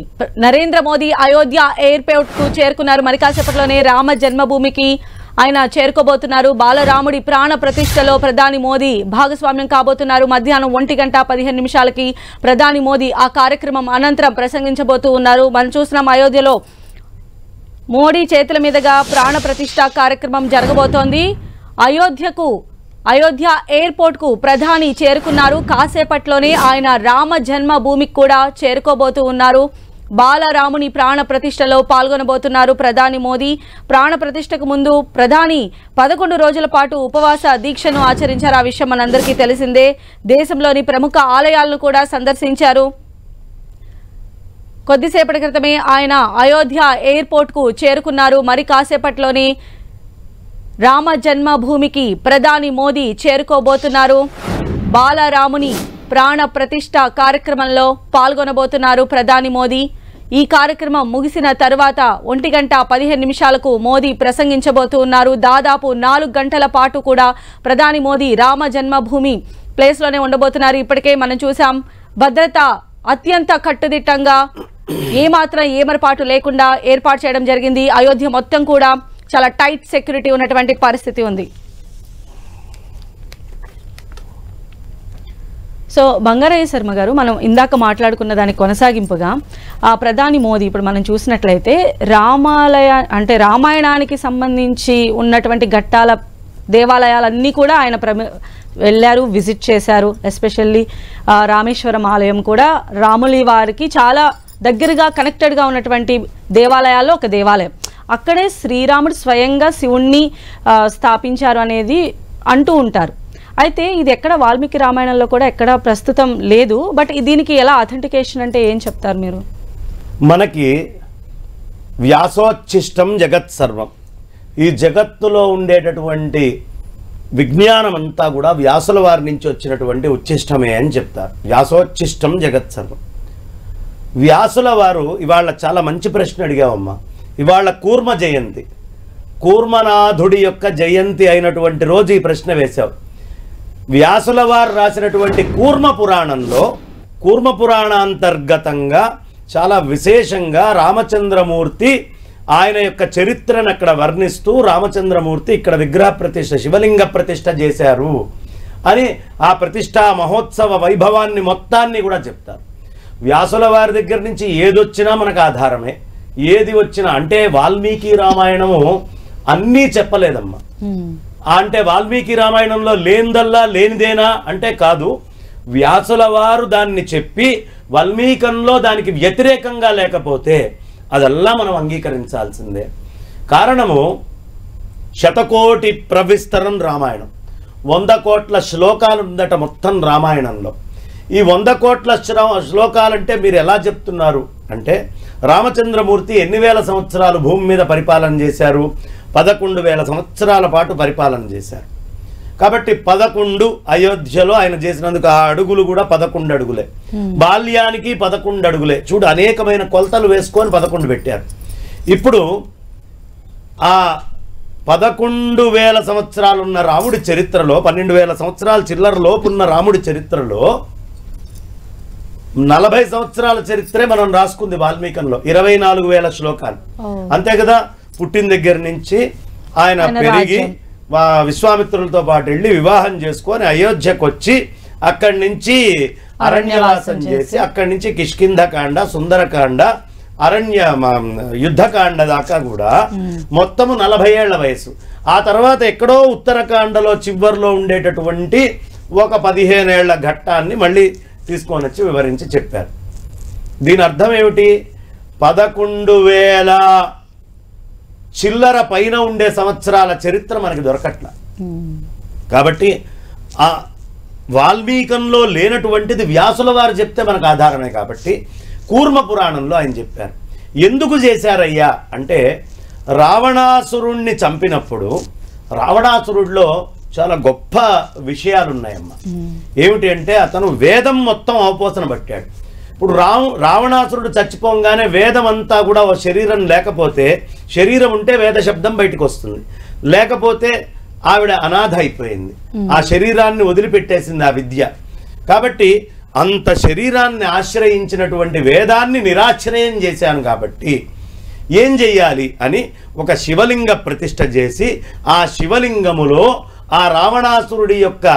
నరేంద్ర మోదీ అయోధ్య ఎయిర్పోర్ట్ కు చేరుకున్నారు. మరి కాసేపట్లోనే రామ జన్మభూమికి ఆయన చేరుకోబోతున్నారు. బాలరాముడి ప్రాణ ప్రతిష్టలో ప్రధాని మోదీ భాగస్వామ్యం కాబోతున్నారు. మధ్యాహ్నం 1:15 ప్రధాని మోదీ ఆ కార్యక్రమం అనంతరం ప్రసంగించబోతూ ఉన్నారు. మనం చూస్తున్నాం అయోధ్యలో మోడీ చేతుల మీదుగా ప్రాణ ప్రతిష్ఠ కార్యక్రమం జరగబోతోంది. అయోధ్య ఎయిర్పోర్ట్ కు ప్రధాని చేరుకున్నారు. కాసేపట్లోనే ఆయన రామ జన్మభూమికి కూడా చేరుకోబోతూ ఉన్నారు. బాలరాముని ప్రాణ ప్రతిష్టలో పాల్గొనబోతున్నారు ప్రధాని మోదీ. ప్రాణ ప్రతిష్టకు ముందు ప్రధాని 11 రోజుల పాటు ఉపవాస దీక్షను ఆచరించారు. ఆ విషయం మనందరికీ తెలిసిందే. దేశంలోని ప్రముఖ ఆలయాలను కూడా సందర్శించారు. కొద్దిసేపటి క్రితమే ఆయన అయోధ్య ఎయిర్పోర్ట్ కు చేరుకున్నారు. మరి కాసేపట్లోనే రామ జన్మభూమికి ప్రధాని మోదీ చేరుకోబోతున్నారు. బాలరాముని ప్రాణ ప్రతిష్ఠ కార్యక్రమంలో పాల్గొనబోతున్నారు ప్రధాని మోదీ. ఈ కార్యక్రమం ముగిసిన తర్వాత 1:15 మోదీ ప్రసంగించబోతున్నారు. దాదాపు 4 గంటల పాటు కూడా ప్రధాని మోదీ రామ జన్మభూమి ప్లేస్లోనే ఉండబోతున్నారు. ఇప్పటికే మనం చూసాం, భద్రత అత్యంత కట్టుదిట్టంగా ఏమాత్రం ఏమరపాటు లేకుండా ఏర్పాటు చేయడం జరిగింది. అయోధ్య మొత్తం కూడా చాలా టైట్ సెక్యూరిటీ ఉన్నటువంటి పరిస్థితి ఉంది. సో బంగారయ్య శర్మ గారు, మనం ఇందాక మాట్లాడుకున్న దానికి కొనసాగింపుగా ఆ ప్రధాని మోదీ ఇప్పుడు మనం చూసినట్లయితే అంటే రామాయణానికి సంబంధించి ఉన్నటువంటి ఘట్టాల దేవాలయాలన్నీ కూడా ఆయన వెళ్ళారు, విజిట్ చేశారు. ఎస్పెషల్లీ రామేశ్వరం ఆలయం కూడా రాములి వారికి చాలా దగ్గరగా కనెక్టెడ్గా ఉన్నటువంటి దేవాలయాల్లో ఒక దేవాలయం. అక్కడే శ్రీరాముడు స్వయంగా శివుణ్ణి స్థాపించారు అనేది అంటూ ఉంటారు. అయితే ఇది ఎక్కడ వాల్మీకి రామాయణంలో కూడా ఎక్కడ ప్రస్తుతం లేదు. బట్ దీనికి ఎలా అథెంటికేషన్ అంటే ఏం చెప్తారు మీరు? మనకి వ్యాసోచ్ఛిష్టం జగత్ సర్వం, ఈ జగత్తులో ఉండేటటువంటి విజ్ఞానం అంతా కూడా వ్యాసుల వారి నుంచి వచ్చినటువంటి ఉచ్ఛిష్టమే అని చెప్తారు. వ్యాసోచ్ఛిష్టం జగత్ సర్వం. వ్యాసుల వారు ఇవాళ చాలా మంచి ప్రశ్న అడిగావమ్మా. ఇవాళ కూర్మ జయంతి, కూర్మనాథుడి యొక్క జయంతి అయినటువంటి రోజు ఈ ప్రశ్న వేశావు. వ్యాసుల వారు రాసినటువంటి కూర్మ పురాణంలో, కూర్మ పురాణాంతర్గతంగా చాలా విశేషంగా రామచంద్రమూర్తి ఆయన యొక్క చరిత్రను అక్కడ వర్ణిస్తూ రామచంద్రమూర్తి ఇక్కడ విగ్రహ ప్రతిష్ఠ, శివలింగ ప్రతిష్ఠ చేశారు అని ఆ ప్రతిష్టా మహోత్సవ వైభవాన్ని మొత్తాన్ని కూడా చెప్తారు. వ్యాసుల వారి దగ్గర నుంచి ఏదొచ్చినా మనకు ఆధారమే, ఏది వచ్చినా. అంటే వాల్మీకి రామాయణము అన్నీ చెప్పలేదమ్మా. అంటే వాల్మీకి రామాయణంలో లేనిదల్లా లేనిదేనా అంటే కాదు. వ్యాసుల వారు దాన్ని చెప్పి వాల్మీకంలో దానికి వ్యతిరేకంగా లేకపోతే అదల్లా మనం అంగీకరించాల్సిందే. కారణము శతకోటి ప్రవిస్తరం రామాయణం, 100 కోట్ల శ్లోకాలు ఉందట మొత్తం రామాయణంలో. ఈ 100 కోట్ల శ్లోకాలంటే మీరు ఎలా చెప్తున్నారు అంటే, రామచంద్రమూర్తి ఎన్ని వేల సంవత్సరాలు భూమి మీద పరిపాలన చేశారు? 11,000 సంవత్సరాల పాటు పరిపాలన చేశారు. కాబట్టి 11 అయోధ్యలో ఆయన చేసినందుకు ఆ అడుగులు కూడా 11 అడుగులే. బాల్యానికి 11 అడుగులే. చూడు, అనేకమైన కొలతలు వేసుకొని 11 పెట్టారు. ఇప్పుడు ఆ 11,000 సంవత్సరాలు ఉన్న రాముడి చరిత్రలో, 12,000 సంవత్సరాల చిల్లర లోపు ఉన్న రాముడి చరిత్రలో 40 సంవత్సరాల చరిత్రే మనం రాసుకుంది వాల్మీకంలో, 24,000 శ్లోకాలు. అంతే కదా. పుట్టిన దగ్గర నుంచి ఆయన పెరిగి విశ్వామిత్రులతో పాటు వెళ్ళి వివాహం చేసుకొని అయోధ్యకు వచ్చి అక్కడి నుంచి అరణ్యవాసం చేసి అక్కడి నుంచి కిష్కింధకాండ, సుందరకాండ, యుద్ధకాండ దాకా కూడా మొత్తము 40 ఏళ్ల వయసు. ఆ తర్వాత ఎక్కడో ఉత్తరకాండలో చివరిలో ఉండేటటువంటి ఒక 15 ఏళ్ల ఘట్టాన్ని మళ్ళీ తీసుకొని వచ్చి వివరించి చెప్పారు. దీని అర్థం ఏమిటి? 11,000 చిల్లర పైన ఉండే సంవత్సరాల చరిత్ర మనకి దొరకట్ల. కాబట్టి ఆ వాల్మీకంలో లేనటువంటిది వ్యాసుల వారు చెప్తే మనకు ఆధారమే. కాబట్టి కూర్మ పురాణంలో ఆయన చెప్పారు. ఎందుకు చేశారయ్యా అంటే, రావణాసురుణ్ణి చంపినప్పుడు రావణాసురుడిలో చాలా గొప్ప విషయాలు ఉన్నాయమ్మా. ఏమిటి అంటే, అతను వేదం మొత్తం అవపోసన పట్టాడు. ఇప్పుడు రావణాసురుడు చచ్చిపోగానే వేదం అంతా కూడా ఓ శరీరం లేకపోతే, శరీరం ఉంటే వేద శబ్దం బయటకు వస్తుంది, లేకపోతే ఆవిడ అనాథ అయిపోయింది, ఆ శరీరాన్ని వదిలిపెట్టేసింది ఆ విద్య. కాబట్టి అంత శరీరాన్ని ఆశ్రయించినటువంటి వేదాన్ని నిరాశ్రయం చేశాను. కాబట్టి ఏం చెయ్యాలి అని ఒక శివలింగ ప్రతిష్ఠ చేసి ఆ శివలింగములో ఆ రావణాసురుడి యొక్క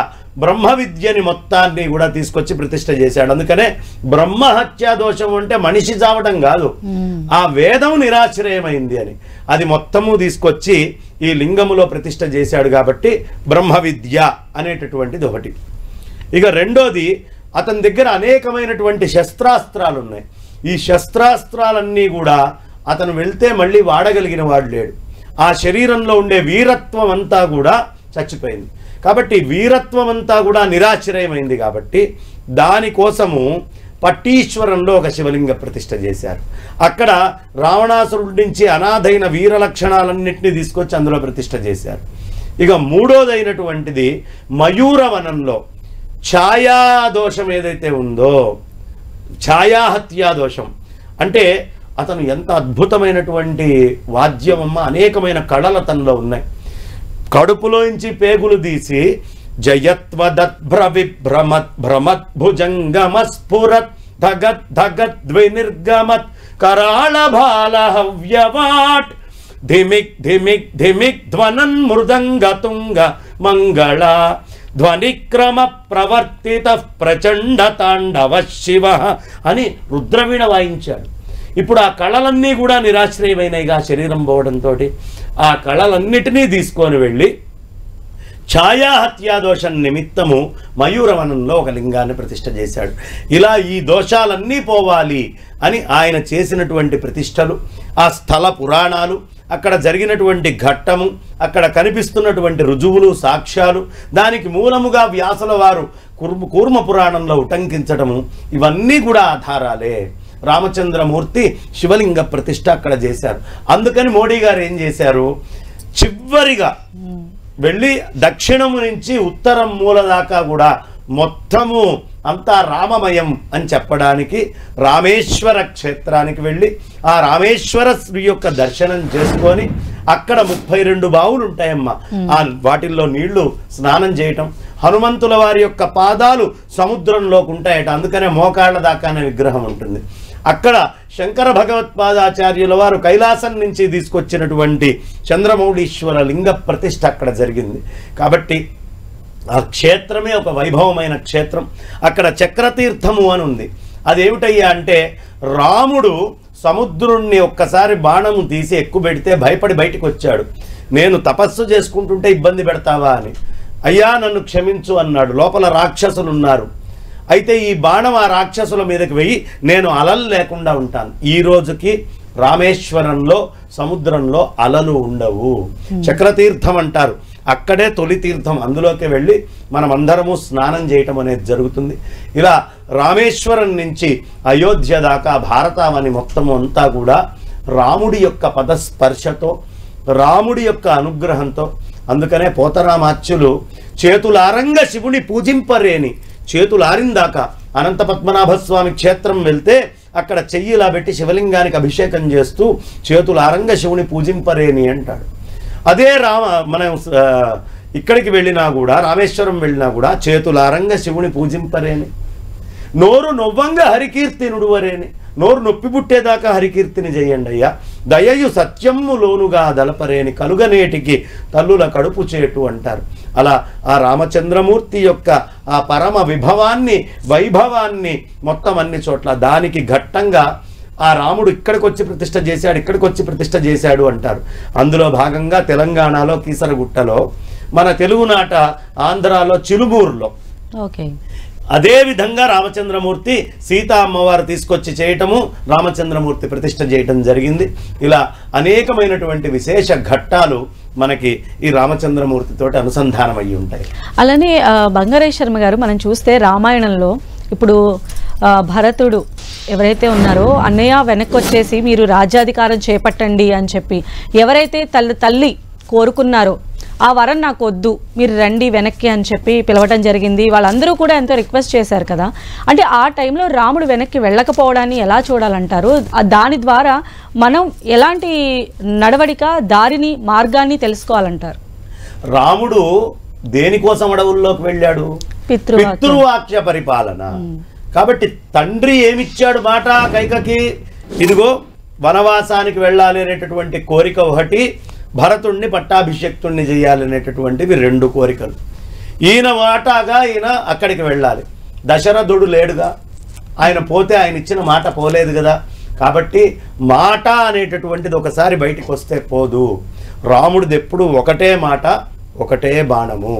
బ్రహ్మ విద్యని మొత్తాన్ని కూడా తీసుకొచ్చి ప్రతిష్ఠ చేశాడు. అందుకనే బ్రహ్మహత్యా దోషం అంటే మనిషి చావడం కాదు, ఆ వేదం నిరాశ్రయమైంది అని. అది మొత్తము తీసుకొచ్చి ఈ లింగములో ప్రతిష్ఠ చేశాడు. కాబట్టి బ్రహ్మ విద్య అనేటటువంటిది ఒకటి. ఇక రెండోది, అతని దగ్గర అనేకమైనటువంటి శస్త్రాస్త్రాలు ఉన్నాయి. ఈ శస్త్రాస్త్రాలన్నీ కూడా అతను వెళ్తే మళ్ళీ వాడగలిగిన వాడు లేడు. ఆ శరీరంలో ఉండే వీరత్వం అంతా కూడా చచ్చిపోయింది. కాబట్టి వీరత్వం అంతా కూడా నిరాశ్రయమైంది. కాబట్టి దానికోసము పట్టీశ్వరంలో ఒక శివలింగ ప్రతిష్ఠ చేశారు. అక్కడ రావణాసురుడి నుంచి అనాథైన వీర లక్షణాలన్నింటినీ తీసుకొచ్చి అందులో ప్రతిష్ఠ చేశారు. ఇక మూడోదైనటువంటిది మయూరవనంలో ఛాయాదోషం ఏదైతే ఉందో, ఛాయాహత్యా దోషం అంటే అతను ఎంత అద్భుతమైనటువంటి వాద్యమమ్మ, అనేకమైన కళలు అతనిలో ఉన్నాయి. కడుపులోంచి పేగులు తీసి జయత్వదద్భ్రవిభ్రమత్ భ్రమద్భుజంగమస్ఫురత్ ధగత్ ధగత్ ద్వినిర్గమత్ కరాళభాలహవ్యవాట్ ధిమిక్ ధిమిక్ ధిమిక్ ధ్వనన్ మృదంగతుంగ మంగళ ధ్వనిక్రమ ప్రవర్తిత ప్రచండ తాండవ శివ అని రుద్రవీణ వాయించాడు. ఇప్పుడు ఆ కళలన్నీ కూడా నిరాశ్రయమైనవిగా శరీరం పోవడంతో ఆ కళలన్నిటినీ తీసుకొని వెళ్ళి ఛాయాహత్యాదోషం నిమిత్తము మయూరవనంలో ఒక లింగాన్ని ప్రతిష్ఠ చేశాడు. ఇలా ఈ దోషాలన్నీ పోవాలి అని ఆయన చేసినటువంటి ప్రతిష్టలు, ఆ స్థల పురాణాలు, అక్కడ జరిగినటువంటి ఘట్టము, అక్కడ కనిపిస్తున్నటువంటి రుజువులు, సాక్ష్యాలు, దానికి మూలముగా వ్యాసుల వారు కూర్మ పురాణంలో ఉటంకించడము, ఇవన్నీ కూడా ఆధారాలే. రామచంద్రమూర్తి శివలింగ ప్రతిష్ఠ అక్కడ చేశారు. అందుకని మోడీ గారు ఏం చేశారు, చివరిగా వెళ్ళి దక్షిణము నుంచి ఉత్తరం మూల దాకా కూడా మొత్తము అంతా రామమయం అని చెప్పడానికి రామేశ్వర క్షేత్రానికి వెళ్ళి ఆ రామేశ్వర శ్రీ యొక్క దర్శనం చేసుకొని అక్కడ 32 బావులు ఉంటాయమ్మా. ఆ వాటిల్లో నీళ్లు స్నానం చేయటం, హనుమంతుల వారి యొక్క పాదాలు సముద్రంలోకి ఉంటాయట. అందుకనే మోకాళ్ళ దాకానే విగ్రహం ఉంటుంది. అక్కడ శంకర భగవత్పాదాచార్యుల వారు కైలాసం నుంచి తీసుకొచ్చినటువంటి చంద్రమౌళీశ్వర లింగ ప్రతిష్ఠ అక్కడ జరిగింది. కాబట్టి ఆ క్షేత్రమే ఒక వైభవమైన క్షేత్రం. అక్కడ చక్రతీర్థము అని ఉంది. అదేమిటయ్యా అంటే, రాముడు సముద్రుణ్ణి ఒక్కసారి బాణము తీసి ఎక్కుపెడితే భయపడి బయటికి వచ్చాడు. నేను తపస్సు చేసుకుంటుంటే ఇబ్బంది పెడతావా అని. అయ్యా నన్ను క్షమించు అన్నాడు. లోపల రాక్షసులు ఉన్నారు. అయితే ఈ బాణం ఆ రాక్షసుల మీదకి వెయ్యి, నేను అలలు లేకుండా ఉంటాను. ఈ రోజుకి రామేశ్వరంలో సముద్రంలో అలలు ఉండవు. చక్రతీర్థం అంటారు. అక్కడే తొలి తీర్థం. అందులోకి వెళ్ళి మనం అందరము స్నానం చేయటం అనేది జరుగుతుంది. ఇలా రామేశ్వరం నుంచి అయోధ్య దాకా భారతావని మొత్తము అంతా కూడా రాముడి యొక్క పదస్పర్శతో, రాముడి యొక్క అనుగ్రహంతో. అందుకనే పోతరామాచ్యులు చేతులారంగ శివుని పూజింపరేని, చేతులారిందాక అనంత పద్మనాభస్వామి క్షేత్రం వెళ్తే అక్కడ చెయ్యిలా పెట్టి శివలింగానికి అభిషేకం చేస్తూ చేతులారంగ శివుని పూజింపరేని అంటాడు. అదే మనం ఇక్కడికి వెళ్ళినా కూడా, రామేశ్వరం వెళ్ళినా కూడా చేతులారంగ శివుని పూజింపరేని, నోరు నొవ్వంగా హరికీర్తి నుడువరేని, నోరు నొప్పి పుట్టేదాకా హరికీర్తిని చేయండి అయ్యా. దయయు సత్యము లోనుగా దలపరేని, కలుగనేటికి తల్లుల కడుపు చేటు అంటారు. అలా ఆ రామచంద్రమూర్తి యొక్క ఆ పరమ విభవాన్ని, వైభవాన్ని మొత్తం అన్ని చోట్ల దానికి ఘట్టంగా ఆ రాముడు ఇక్కడికి వచ్చి ప్రతిష్ఠ చేశాడు, ఇక్కడికి వచ్చి ప్రతిష్ఠ చేశాడు అంటారు. అందులో భాగంగా తెలంగాణలో కీసరగుట్టలో, మన తెలుగునాట ఆంధ్రాలో చిలుమూరులో, అదే విధంగా రామచంద్రమూర్తి సీతా అమ్మవారు తీసుకొచ్చి చేయటము, రామచంద్రమూర్తి ప్రతిష్ఠ చేయటం జరిగింది. ఇలా అనేకమైనటువంటి విశేష ఘట్టాలు మనకి ఈ రామచంద్రమూర్తితోటి అనుసంధానం అయ్యి ఉంటాయి. అలానే బంగారయ్య శర్మ గారు, మనం చూస్తే రామాయణంలో ఇప్పుడు భరతుడు ఎవరైతే ఉన్నారో, అన్నయ్య వెనక్కి వచ్చేసి మీరు రాజ్యాధికారం చేపట్టండి అని చెప్పి ఎవరైతే తల్లి కోరుకున్నారో ఆ వరం నాకు వద్దు, మీరు రండి వెనక్కి అని చెప్పి పిలవటం జరిగింది. వాళ్ళందరూ కూడా ఎంతో రిక్వెస్ట్ చేశారు కదా. అంటే ఆ టైంలో రాముడు వెనక్కి వెళ్ళకపోవడాన్ని ఎలా చూడాలంటారు? దాని ద్వారా మనం ఎలాంటి నడవడిక, దారిని, మార్గాన్ని తెలుసుకోవాలంటారు? రాముడు దేనికోసం అడవుల్లోకి వెళ్ళాడు? పితృవాక్య పరిపాలన. కాబట్టి తండ్రి ఏమిచ్చాడు మాట కైకకి? ఇదిగో వనవాసానికి వెళ్ళాలి అనేటటువంటి కోరిక ఒకటి, భరతుణ్ణి పట్టాభిషేక్తుణ్ణి చేయాలనేటటువంటివి 2 కోరికలు. ఈయన వాటాగా ఈయన అక్కడికి వెళ్ళాలి. దశరథుడు లేడుగా, ఆయన పోతే ఆయన ఇచ్చిన మాట పోలేదు కదా. కాబట్టి మాట అనేటటువంటిది ఒకసారి బయటికి వస్తే పోదు. రాముడిది ఎప్పుడు ఒకటే మాట, ఒకటే బాణము.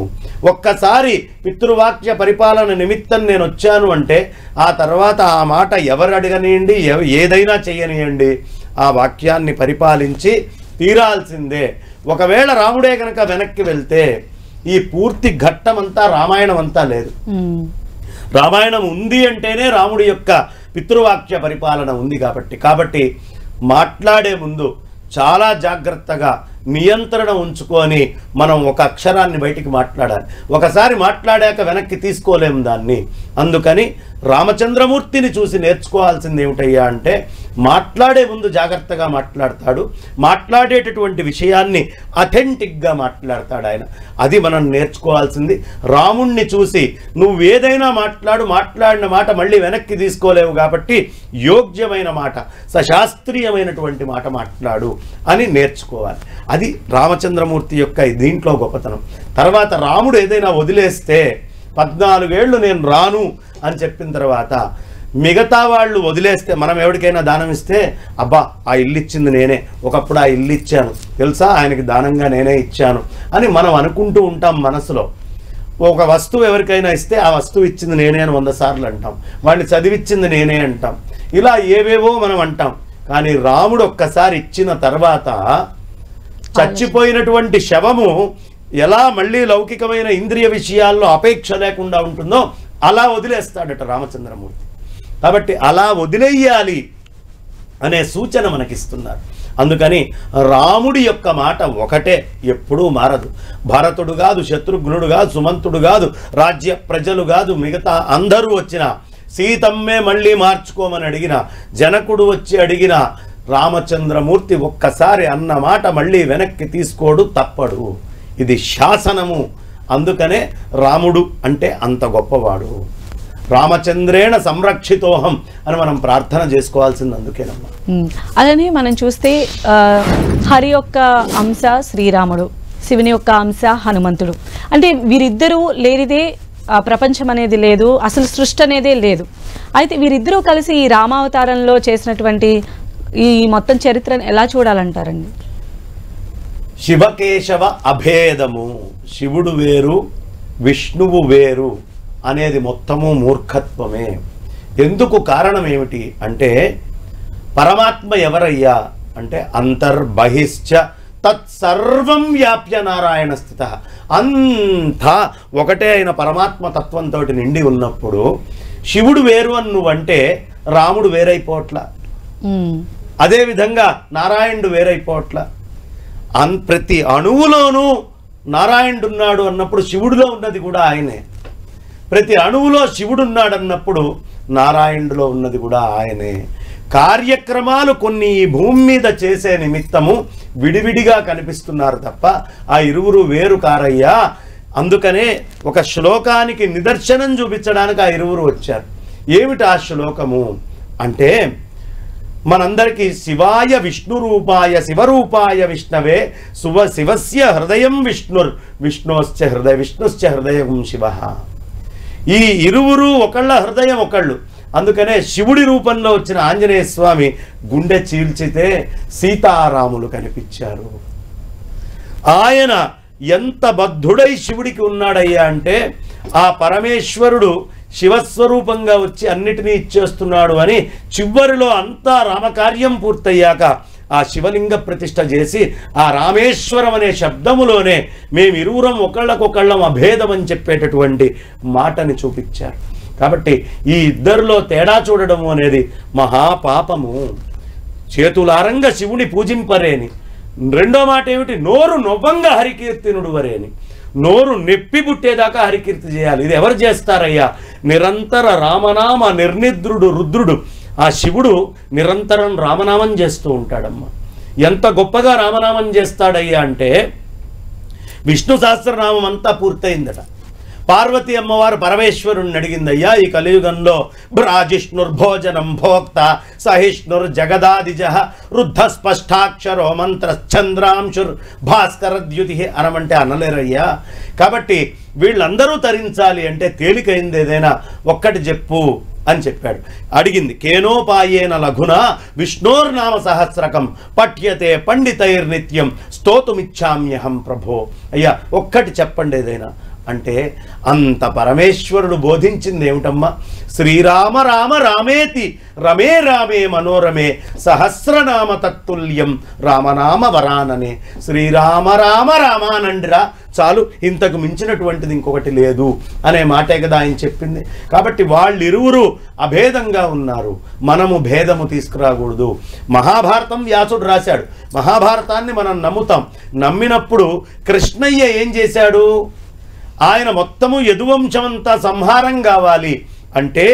ఒక్కసారి పితృవాక్య పరిపాలన నిమిత్తం నేను వచ్చాను అంటే ఆ తర్వాత ఆ మాట ఎవరు అడగనియండి, ఏదైనా చెయ్యనియండి, ఆ వాక్యాన్ని పరిపాలించి తీరాల్సిందే. ఒకవేళ రాముడే కనుక వెనక్కి వెళ్తే ఈ పూర్తి ఘట్టమంతా రామాయణం అంతా లేదు. రామాయణం ఉంది అంటేనే రాముడి యొక్క పితృవాక్య పరిపాలన ఉంది కాబట్టి మాట్లాడే ముందు చాలా జాగ్రత్తగా నియంత్రణ ఉంచుకొని మనం ఒక అక్షరాన్ని బయటికి మాట్లాడాలి. ఒకసారి మాట్లాడాక వెనక్కి తీసుకోలేము దాన్ని. అందుకని రామచంద్రమూర్తిని చూసి నేర్చుకోవాల్సింది ఏమిటయ్యా అంటే మాట్లాడే ముందు జాగ్రత్తగా మాట్లాడతాడు, మాట్లాడేటటువంటి విషయాన్ని అథెంటిక్గా మాట్లాడతాడు ఆయన. అది మనం నేర్చుకోవాల్సింది. రాముణ్ణి చూసి నువ్వేదైనా మాట్లాడిన మాట మళ్ళీ వెనక్కి తీసుకోలేవు కాబట్టి యోగ్యమైన మాట, సశాస్త్రీయమైనటువంటి మాట మాట్లాడు అని నేర్చుకోవాలి. అది రామచంద్రమూర్తి యొక్క దీంట్లో గొప్పతనం. తర్వాత రాముడు ఏదైనా వదిలేస్తే 14 ఏళ్ళు నేను రాను అని చెప్పిన తర్వాత మిగతా వాళ్ళు వదిలేస్తే, మనం ఎవరికైనా దానం ఇస్తే అబ్బా ఆ ఇల్లు ఇచ్చింది నేనే, ఒకప్పుడు ఆ ఇల్లు ఇచ్చాను తెలుసా, ఆయనకి దానంగా నేనే ఇచ్చాను అని మనం అనుకుంటూ ఉంటాం మనసులో. ఒక వస్తువు ఎవరికైనా ఇస్తే ఆ వస్తువు ఇచ్చింది నేనే అని 100 సార్లు అంటాం, వాడిని చదివిచ్చింది నేనే అంటాం, ఇలా ఏవేవో మనం అంటాం. కానీ రాముడు ఒక్కసారి ఇచ్చిన తర్వాత చచ్చిపోయినటువంటి శవము ఎలా మళ్ళీ లౌకికమైన ఇంద్రియ విషయాల్లో అపేక్ష లేకుండా ఉంటుందో అలా వదిలేస్తాడట రామచంద్రమూర్తి. కాబట్టి అలా వదిలేయాలి అనే సూచన మనకిస్తున్నారు. అందుకని రాముడి యొక్క మాట ఒకటే, ఎప్పుడూ మారదు. భరతుడు కాదు, శత్రుఘ్నుడు కాదు, సుమంతుడు కాదు, రాజ్య ప్రజలు కాదు, మిగతా అందరూ వచ్చినా, సీతమ్మే మళ్ళీ మార్చుకోమని అడిగిన, జనకుడు వచ్చి అడిగిన, రామచంద్రమూర్తి ఒక్కసారి అన్న మాట మళ్ళీ వెనక్కి తీసుకోడు, తప్పడు. ఇది శాసనము. అందుకనే రాముడు అంటే అంత గొప్పవాడు. రామచంద్రేణ సంరక్షితోహం అని మనం ప్రార్థన చేసుకోవాల్సింది అందుకేనమ్మా. అలానే మనం చూస్తే హరి యొక్క అంశ శ్రీరాముడు, శివుని యొక్క అంశ హనుమంతుడు. అంటే వీరిద్దరూ లేనిదే ప్రపంచం అనేది లేదు, అసలు సృష్టి అనేదే లేదు. అయితే వీరిద్దరూ కలిసి ఈ రామావతారంలో చేసినటువంటి ఈ మొత్తం చరిత్రను ఎలా చూడాలంటారండి? శివకేశవ అభేదము, శివుడు వేరు విష్ణువు వేరు అనేది మొత్తము మూర్ఖత్వమే. ఎందుకు కారణం ఏమిటి అంటే పరమాత్మ ఎవరయ్యా అంటే అంతర్బహిశ్చ తత్సర్వం వ్యాప్య నారాయణ స్థిత, అంతా ఒకటే అయిన పరమాత్మ తత్వంతో నిండి ఉన్నప్పుడు శివుడు వేరు అని నువ్వంటే రాముడు వేరైపోవట్లా, అదేవిధంగా నారాయణుడు వేరైపోవట్లా. ప్రతి అణువులోనూ నారాయణుడు ఉన్నాడు అన్నప్పుడు శివుడిలో ఉన్నది కూడా ఆయనే. ప్రతి అణువులో శివుడు ఉన్నాడు అన్నప్పుడు నారాయణుడిలో ఉన్నది కూడా ఆయనే. కార్యక్రమాలు కొన్ని ఈ భూమి మీద చేసే నిమిత్తము విడివిడిగా కనిపిస్తున్నారు తప్ప ఆ ఇరువురు వేరు కారయ్యా. అందుకనే ఒక శ్లోకానికి నిదర్శనం చూపించడానికి ఆ ఇరువురు వచ్చారు. ఏమిటి ఆ శ్లోకము అంటే మనందరికీ శివాయ విష్ణు రూపాయ శివరూపాయ విష్ణవే శివస్య హృదయం విష్ణోశ్చ హృదయం శివ. ఈ ఇరువురు ఒకళ్ళ హృదయం ఒకళ్ళు. అందుకనే శివుడి రూపంలో వచ్చిన ఆంజనేయ స్వామి గుండె చీల్చితే సీతారాములు కనిపించారు. ఆయన ఎంత బద్ధుడై శివుడికి ఉన్నాడయ్యా అంటే ఆ పరమేశ్వరుడు శివస్వరూపంగా వచ్చి అన్నిటినీ ఇచ్చేస్తున్నాడు అని చివరిలో అంతా రామకార్యం పూర్తయ్యాక ఆ శివలింగ ప్రతిష్ఠ చేసి ఆ రామేశ్వరం అనే శబ్దములోనే మేమిరువురం ఒకళ్ళకొకళ్ళం అభేదం అని చెప్పేటటువంటి మాటని చూపించారు. కాబట్టి ఈ ఇద్దరిలో తేడా చూడడము అనేది మహాపాపము. చేతులారంగా శివుని పూజింపరేని. రెండో మాట ఏమిటి, నోరు నొవ్వంగా హరికీర్తినుడు వరేని. నోరు నెప్పి పుట్టేదాకా హరికీర్తి చేయాలి. ఇది ఎవరు చేస్తారయ్యా? నిరంతర రామనామ నిర్నిద్రుడు రుద్రుడు. ఆ శివుడు నిరంతరం రామనామం చేస్తూ ఉంటాడమ్మా. ఎంత గొప్పగా రామనామం చేస్తాడయ్యా అంటే విష్ణు సహస్రనామం అంతా పూర్తయిందట. పార్వతి అమ్మవారు పరమేశ్వరుణ్ణి అడిగిందయ్యా, ఈ కలియుగంలో భ్రాజిష్ణుర్భోజనం భోక్త సహిష్ణుర్ జగదాదిజ రుద్ధ స్పష్టాక్షరో మంత్రశ్చంద్రాంశుర్ భాస్కరద్యుతి అనమంటే అనలేరయ్యా. కాబట్టి వీళ్ళందరూ తరించాలి అంటే తేలికైంది ఏదైనా ఒక్కటి చెప్పు అని చెప్పాడు. అడిగింది, కేనోపాయేన లఘున విష్ణోర్నామ సహస్రకం పఠ్యతే పండితైర్నిత్యం స్తోతుమిచ్చామ్యహం ప్రభో. అయ్యా ఒక్కటి చెప్పండి ఏదైనా అంటే, అంత పరమేశ్వరుడు బోధించింది ఏమిటమ్మా? శ్రీరామ రామ రామేతి రమే రామే మనోరమే సహస్రనామ తత్తుల్యం రామనామ వరాననే. శ్రీరామ రామ రామానండిరా చాలు, ఇంతకు మించినటువంటిది ఇంకొకటి లేదు అనే మాటే కదా ఆయన చెప్పింది. కాబట్టి వాళ్ళిరువురు అభేదంగా ఉన్నారు, మనము భేదము తీసుకురాకూడదు. మహాభారతం వ్యాసుడు రాశాడు, మహాభారతాన్ని మనం నమ్ముతాం. నమ్మినప్పుడు కృష్ణయ్య ఏం చేశాడు? ఆయన మొత్తము యదువంశమంతా సంహారం కావాలి అంటే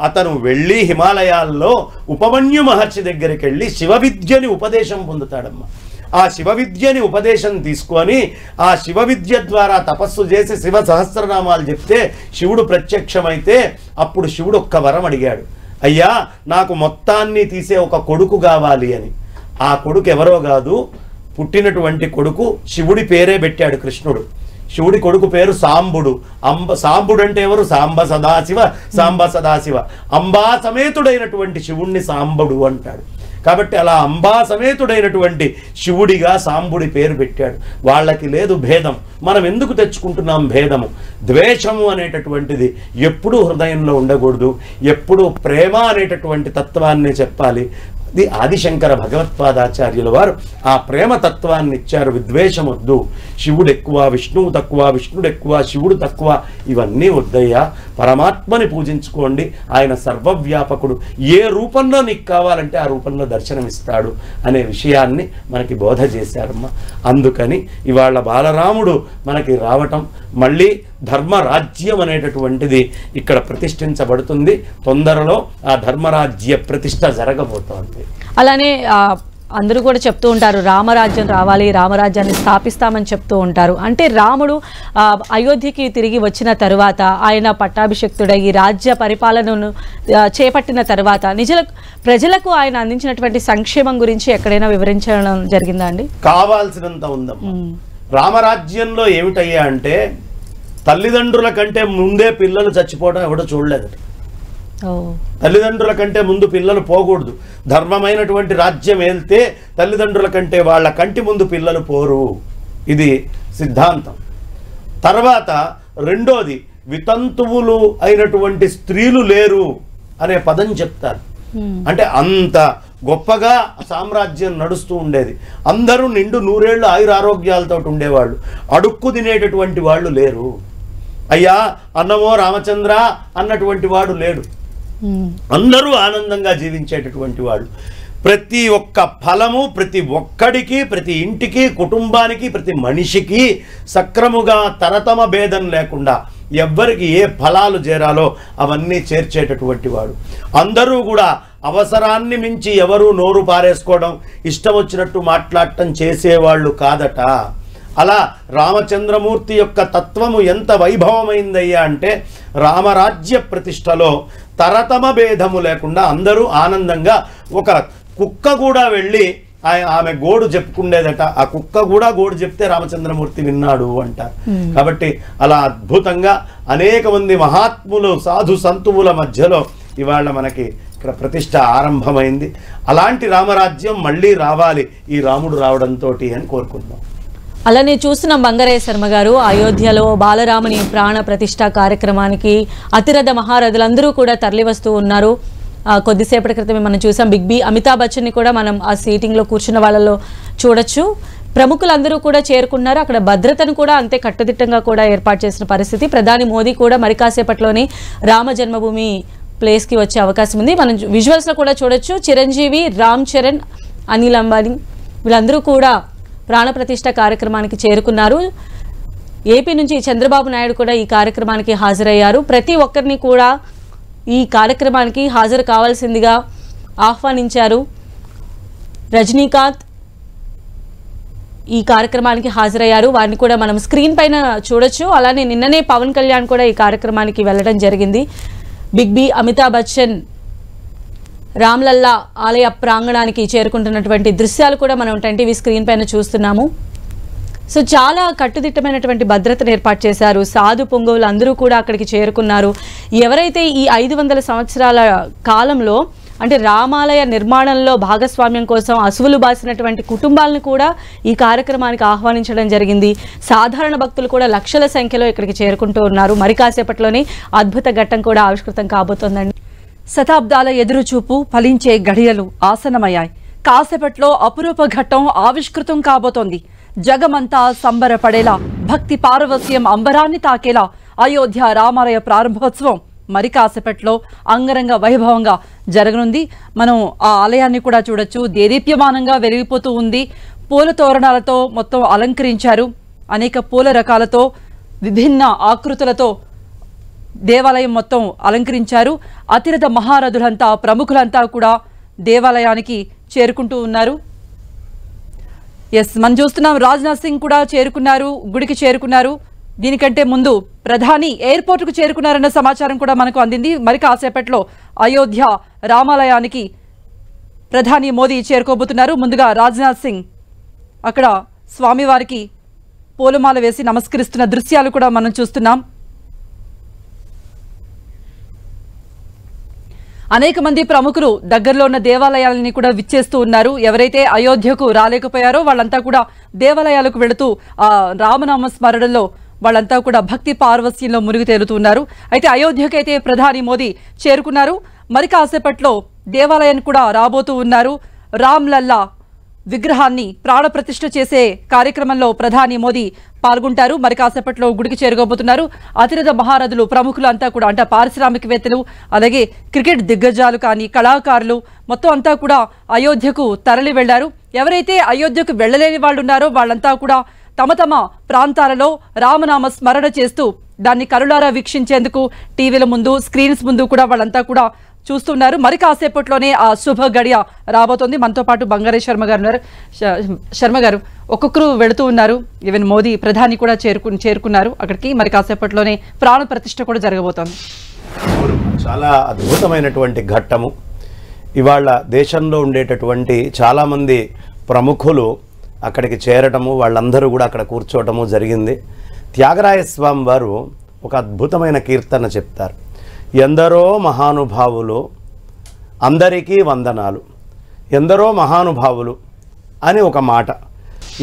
అతను వెళ్ళి హిమాలయాల్లో ఉపమన్యు మహర్షి దగ్గరికి వెళ్ళి శివ విద్యని ఉపదేశం పొందుతాడమ్మా. ఆ శివ విద్యని ఉపదేశం తీసుకొని ఆ శివ విద్య ద్వారా తపస్సు చేసి శివ సహస్రనామాలు చెప్తే శివుడు ప్రత్యక్షమైతే అప్పుడు శివుడు ఒక్క వరం అడిగాడు, అయ్యా నాకు మొత్తాన్ని తీసే ఒక కొడుకు కావాలి అని. ఆ కొడుకు ఎవరో కాదు, పుట్టినటువంటి కొడుకు శివుడి పేరే పెట్టాడు కృష్ణుడు. శివుడి కొడుకు పేరు సాంబుడు. సాంబుడు అంటే ఎవరు? సాంబ సదాశివ, సాంబ సదాశివ. అంబా సమేతుడైనటువంటి శివుణ్ణి సాంబుడు అంటాడు. కాబట్టి అలా అంబా సమేతుడైనటువంటి శివుడిగా సాంబుడి పేరు పెట్టాడు. వాళ్ళకి లేదు భేదం. మనం ఎందుకు తెచ్చుకుంటున్నాం భేదము? ద్వేషము అనేటటువంటిది ఎప్పుడూ హృదయంలో ఉండకూడదు. ఎప్పుడూ ప్రేమ అనేటటువంటి తత్వాన్ని చెప్పాలి. ఇది ఆదిశంకర భగవత్పాదాచార్యుల వారు ఆ ప్రేమ తత్వాన్ని ఇచ్చారు. విద్వేషం వద్దు, శివుడు ఎక్కువ విష్ణువు తక్కువ, విష్ణుడు ఎక్కువ శివుడు తక్కువ, ఇవన్నీ వద్దయ్యా. పరమాత్మని పూజించుకోండి, ఆయన సర్వవ్యాపకుడు, ఏ రూపంలో నీకు కావాలంటే ఆ రూపంలో దర్శనమిస్తాడు అనే విషయాన్ని మనకి బోధ చేశారమ్మా. అందుకని ఇవాళ బాలరాముడు మనకి రావటం, మళ్ళీ ధర్మరాజ్యం అనేటటువంటిది ఇక్కడ ప్రతిష్ఠించబడుతుంది. తొందరలో ఆ ధర్మరాజ్య ప్రతిష్ఠ జరగబోతోంది. అలానే అందరూ కూడా చెప్తూ ఉంటారు రామరాజ్యం రావాలి, రామరాజ్యాన్ని స్థాపిస్తామని చెప్తూ ఉంటారు. అంటే రాముడు అయోధ్యకి తిరిగి వచ్చిన తరువాత, ఆయన పట్టాభిషిక్తుడై ఈ రాజ్య పరిపాలనను చేపట్టిన తర్వాత ప్రజలకు ఆయన అందించినటువంటి సంక్షేమం గురించి ఎక్కడైనా వివరించడం జరిగిందా అండి? కావాల్సినంత ఉందమ్మా. రామరాజ్యంలో ఏమిటయ్యా అంటే, తల్లిదండ్రుల కంటే ముందే పిల్లలు చచ్చిపోవడం ఎవడో చూడలేదు. తల్లిదండ్రుల కంటే ముందు పిల్లలు పోకూడదు. ధర్మమైనటువంటి రాజ్యం వెళ్తే తల్లిదండ్రుల కంటే వాళ్ళ కంటి ముందు పిల్లలు పోరు, ఇది సిద్ధాంతం. తర్వాత రెండోది, వితంతువులు అయినటువంటి స్త్రీలు లేరు అనే పదం చెప్తారు. అంటే అంత గొప్పగా సామ్రాజ్యం నడుస్తూ ఉండేది. అందరూ నిండు నూరేళ్లు ఆయురారోగ్యాలతో ఉండేవాళ్ళు. అడుక్కు తినేటటువంటి వాళ్ళు లేరు. అయ్యా అన్నమో రామచంద్ర అన్నటువంటి వాడు లేడు. అందరూ ఆనందంగా జీవించేటటువంటి వాళ్ళు. ప్రతి ఒక్క ఫలము ప్రతి ఒక్కడికి, ప్రతి ఇంటికి, కుటుంబానికి, ప్రతి మనిషికి సక్రముగా తరతమ భేదం లేకుండా ఎవ్వరికి ఏ ఫలాలు చేరాలో అవన్నీ చేర్చేటటువంటి వాడు. అందరూ కూడా అవసరాన్ని మించి ఎవరూ నోరు పారేసుకోవడం, ఇష్టం వచ్చినట్టు మాట్లాడటం చేసేవాళ్ళు కాదట. అలా రామచంద్రమూర్తి యొక్క తత్వము ఎంత వైభవమైందయ్యా అంటే, రామరాజ్య ప్రతిష్టలో తరతమ భేదము లేకుండా అందరూ ఆనందంగా, ఒక కుక్క కూడా వెళ్ళి ఆమె గోడు చెప్పుకుండేదట. ఆ కుక్క కూడా గోడు చెప్తే రామచంద్రమూర్తి విన్నాడు అంటారు. కాబట్టి అలా అద్భుతంగా అనేక మంది మహాత్ములు సాధు సంతువుల మధ్యలో ఇవాళ మనకి ఇక్కడ ప్రతిష్ట ఆరంభమైంది. అలాంటి రామరాజ్యం మళ్ళీ రావాలి ఈ రాముడు రావడంతో అని కోరుకుంటున్నాం. అలానే చూస్తున్నాం బంగారయ్య శర్మ గారు, అయోధ్యలో బాలరాముని ప్రాణ ప్రతిష్ఠ కార్యక్రమానికి అతిరథ మహారథులందరూ కూడా తరలి వస్తూ ఉన్నారు. కొద్దిసేపటి క్రితమే మనం చూసాం బిగ్ బి అమితాబ్ బచ్చన్ని కూడా మనం ఆ సీటింగ్లో కూర్చున్న వాళ్ళలో చూడొచ్చు. ప్రముఖులందరూ కూడా చేరుకున్నారు. అక్కడ భద్రతను కూడా అంతే కట్టుదిట్టంగా కూడా ఏర్పాటు చేసిన పరిస్థితి. ప్రధాని మోదీ కూడా మరి కాసేపట్లోనే రామ జన్మభూమి ప్లేస్కి వచ్చే అవకాశం ఉంది. మనం విజువల్స్లో కూడా చూడొచ్చు. చిరంజీవి, రామ్ చరణ్, అనిల్ అంబానీ వీళ్ళందరూ కూడా ప్రాణప్రతిష్ఠ కార్యక్రమానికి చేరుకున్నారు. ఏపీ నుంచి చంద్రబాబు నాయుడు కూడా ఈ కార్యక్రమానికి హాజరయ్యారు. ప్రతి ఒక్కరిని కూడా ఈ కార్యక్రమానికి హాజరు కావాల్సిందిగా ఆహ్వానించారు. రజనీకాంత్ ఈ కార్యక్రమానికి హాజరయ్యారు. వారిని కూడా మనం స్క్రీన్ పైన చూడొచ్చు. అలానే నిన్ననే పవన్ కళ్యాణ్ కూడా ఈ కార్యక్రమానికి వెళ్ళడం జరిగింది. బిగ్ బి అమితాబ్ బచ్చన్ రామ్లల్లా ఆలయ ప్రాంగణానికి చేరుకుంటున్నటువంటి దృశ్యాలు కూడా మనం 10 టీవీ స్క్రీన్ పైన చూస్తున్నాము. సో చాలా కట్టుదిట్టమైనటువంటి భద్రతను ఏర్పాటు చేశారు. సాధు పొంగవులు అందరూ కూడా అక్కడికి చేరుకున్నారు. ఎవరైతే ఈ 500 సంవత్సరాల కాలంలో అంటే రామాలయ నిర్మాణంలో భాగస్వామ్యం కోసం అసువులు బాసినటువంటి కుటుంబాలను కూడా ఈ కార్యక్రమానికి ఆహ్వానించడం జరిగింది. సాధారణ భక్తులు కూడా లక్షల సంఖ్యలో ఇక్కడికి చేరుకుంటూ ఉన్నారు. మరి కాసేపట్లోనే అద్భుత ఘట్టం కూడా ఆవిష్కృతం కాబోతోందండి. శతాబ్దాల ఎదురుచూపు ఫలించే గడియలు ఆసన్నమయ్యాయి. కాసేపట్లో అపురూప ఘట్టం ఆవిష్కృతం కాబోతోంది. జగమంతా సంబరపడేలా, భక్తి పారవస్యం అంబరాన్ని తాకేలా అయోధ్య రామాలయ ప్రారంభోత్సవం మరి కాసేపట్లో అంగరంగ వైభవంగా జరగనుంది. మనం ఆ ఆలయాన్ని కూడా చూడొచ్చు. దేదీప్యమానంగా వెలిగిపోతూ ఉంది. పూల తోరణాలతో మొత్తం అలంకరించారు. అనేక పూల రకాలతో విభిన్న ఆకృతులతో దేవాలయం మొత్తం అలంకరించారు. అతిరథ మహారథులంతా ప్రముఖులంతా కూడా దేవాలయానికి చేరుకుంటూ ఉన్నారు. మనం చూస్తున్నాం రాజ్నాథ్ సింగ్ కూడా చేరుకున్నారు, గుడికి చేరుకున్నారు. దీనికంటే ముందు ప్రధాని ఎయిర్పోర్టుకు చేరుకున్నారన్న సమాచారం కూడా మనకు అందింది. మరి కాసేపట్లో అయోధ్య రామాలయానికి ప్రధాని మోదీ చేరుకోబోతున్నారు. ముందుగా రాజ్నాథ్ సింగ్ అక్కడ స్వామివారికి పూలమాల వేసి నమస్కరిస్తున్న దృశ్యాలు కూడా మనం చూస్తున్నాం. అనేక మంది ప్రముఖులు దగ్గరలో ఉన్న దేవాలయాలని కూడా విచ్చేస్తూ ఉన్నారు. ఎవరైతే అయోధ్యకు రాలేకపోయారో వాళ్ళంతా కూడా దేవాలయాలకు వెళుతూ రామనామ స్మరణలో వాళ్ళంతా కూడా భక్తి పార్వస్యంలో మునిగి తేలుతున్నారు. అయితే అయోధ్యకైతే ప్రధాని మోదీ చేరుకున్నారు. మరి కాసేపట్లో దేవాలయానికి కూడా రాబోతూ ఉన్నారు. రామ్ లల్లా విగ్రహాన్ని ప్రాణప్రతిష్ఠ చేసే కార్యక్రమంలో ప్రధాని మోదీ పాల్గొంటారు. మరి కాసేపట్లో గుడికి చేరుకోబోతున్నారు. అతిరథ మహారథులు ప్రముఖులు అంతా కూడా అంటే పారిశ్రామికవేత్తలు, అలాగే క్రికెట్ దిగ్గజాలు కానీ కళాకారులు మొత్తం అంతా కూడా అయోధ్యకు తరలి వెళ్లారు. ఎవరైతే అయోధ్యకు వెళ్ళలేని వాళ్ళు ఉన్నారో వాళ్ళంతా కూడా తమ తమ ప్రాంతాలలో రామనామ స్మరణ చేస్తూ దాన్ని కరులారా వీక్షించేందుకు టీవీల ముందు, స్క్రీన్స్ ముందు కూడా వాళ్ళంతా కూడా చూస్తున్నారు. మరి కాసేపట్లోనే ఆ శుభ గడియ రాబోతోంది. మనతో పాటు బంగారే శర్మ గారు ఉన్నారు. శర్మ గారు, ఒక్కొక్కరు వెళుతూ ఉన్నారు. ఈవెన్ మోదీ ప్రధాని కూడా చేరుకున్నారు అక్కడికి. మరి కాసేపట్లోనే ప్రాణ ప్రతిష్ఠ కూడా జరగబోతోంది. చాలా అద్భుతమైనటువంటి ఘట్టము. ఇవాళ దేశంలో ఉండేటటువంటి చాలామంది ప్రముఖులు అక్కడికి చేరటము, వాళ్ళందరూ కూడా అక్కడ కూర్చోవటము జరిగింది. త్యాగరాయ స్వామి వారు ఒక అద్భుతమైన కీర్తన చెప్తారు. ఎందరో మహానుభావులు అందరికీ వందనాలు, ఎందరో మహానుభావులు అని ఒక మాట.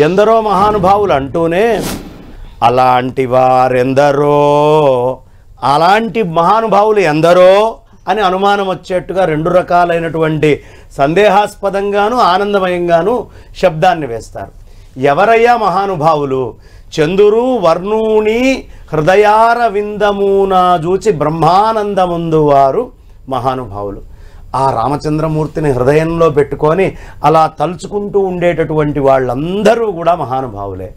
ఎందరో మహానుభావులు అంటూనే అలాంటి వారెందరో, అలాంటి మహానుభావులు ఎందరో అని అనుమానం వచ్చేట్టుగా రెండు రకాలైనటువంటి సందేహాస్పదంగాను ఆనందమయంగాను శబ్దాన్ని వేస్తారు. ఎవరయ్యా మహానుభావులు? చందురు వర్ణూని హృదయార విందమునా జూచి బ్రహ్మానందముందు వారు మహానుభావులు. ఆ రామచంద్రమూర్తిని హృదయంలో పెట్టుకొని అలా తలుచుకుంటూ ఉండేటటువంటి వాళ్ళందరూ కూడా మహానుభావులే.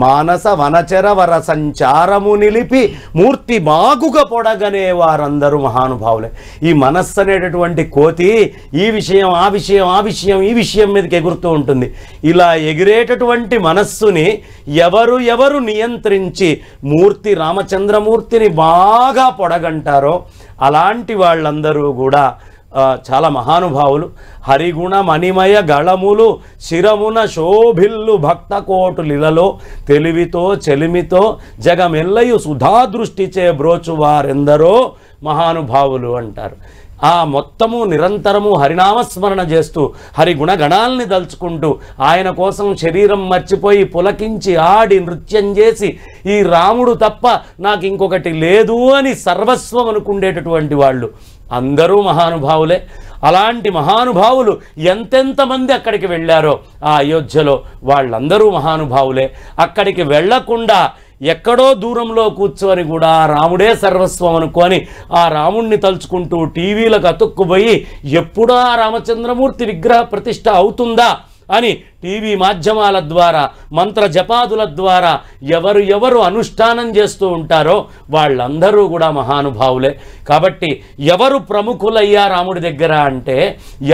మానస వనచర వర సంచారము నిలిపి మూర్తి బాగుగా పొడగనే వారందరూ మహానుభావులే. ఈ మనస్సు అనేటటువంటి కోతి ఈ విషయం ఆ విషయం ఆ విషయం ఈ విషయం మీదకి ఎగురుతూ ఉంటుంది. ఇలా ఎగిరేటటువంటి మనస్సుని ఎవరు నియంత్రించి మూర్తి రామచంద్రమూర్తిని బాగా పొడగంటారో అలాంటి వాళ్ళందరూ కూడా చాలా మహానుభావులు. హరిగుణ మణిమయ గళములు శిరమున శోభిల్లు భక్త కోటులిలలో తెలివితో చెలిమితో జగమెల్లయు సుధాదృష్టిచే బ్రోచువారెందరో మహానుభావులు అంటారు. ఆ మొత్తము నిరంతరము హరినామస్మరణ చేస్తూ హరిగుణ గణాల్ని దలుచుకుంటూ ఆయన కోసం శరీరం మర్చిపోయి పులకించి ఆడి నృత్యం చేసి ఈ రాముడు తప్ప నాకు ఇంకొకటి లేదు అని సర్వస్వం అనుకుండేటటువంటి వాళ్ళు అందరూ మహానుభావులే. అలాంటి మహానుభావులు ఎంతెంతమంది అక్కడికి వెళ్ళారో ఆ అయోధ్యలో వాళ్ళందరూ మహానుభావులే. అక్కడికి వెళ్లకుండా ఎక్కడో దూరంలో కూర్చొని కూడా రాముడే సర్వస్వం అనుకొని ఆ రాముణ్ణి తలుచుకుంటూ టీవీలకు అతుక్కుపోయి ఎప్పుడూ ఆ రామచంద్రమూర్తి విగ్రహ ప్రతిష్ఠ అవుతుందా అని టీవీ మాధ్యమాల ద్వారా మంత్ర జపాదుల ద్వారా ఎవరు అనుష్ఠానం చేస్తూ ఉంటారో వాళ్ళందరూ కూడా మహానుభావులే. కాబట్టి ఎవరు ప్రముఖులయ్యా రాముడి దగ్గర అంటే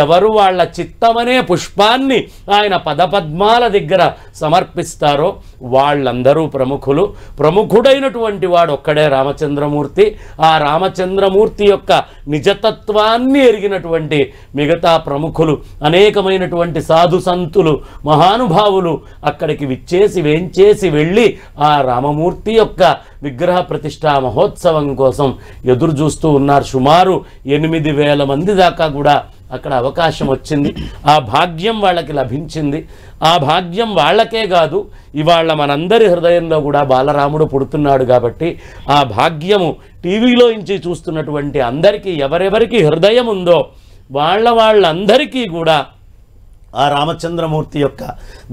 ఎవరు వాళ్ళ చిత్తమనే పుష్పాన్ని ఆయన పదపద్మాల దగ్గర సమర్పిస్తారో వాళ్ళందరూ ప్రముఖులు. ప్రముఖుడైనటువంటి వాడు ఒక్కడే రామచంద్రమూర్తి. ఆ రామచంద్రమూర్తి యొక్క నిజతత్వాన్ని ఎరిగినటువంటి మిగతా ప్రముఖులు అనేకమైనటువంటి సాధు సంతులు మహానుభావులు అక్కడికి విచ్చేసి వేంచేసి వెళ్ళి ఆ రామమూర్తి యొక్క విగ్రహ ప్రతిష్ఠా మహోత్సవం కోసం ఎదురు చూస్తూ ఉన్నారు. సుమారు 8,000 మంది దాకా కూడా అక్కడ అవకాశం వచ్చింది. ఆ భాగ్యం వాళ్ళకి లభించింది. ఆ భాగ్యం వాళ్ళకే కాదు, ఇవాళ మనందరి హృదయంలో కూడా బాలరాముడు పుడుతున్నాడు కాబట్టి ఆ భాగ్యము టీవీలో నుంచి చూస్తున్నటువంటి అందరికీ ఎవరెవరికి హృదయం ఉందో వాళ్ళందరికీ కూడా ఆ రామచంద్రమూర్తి యొక్క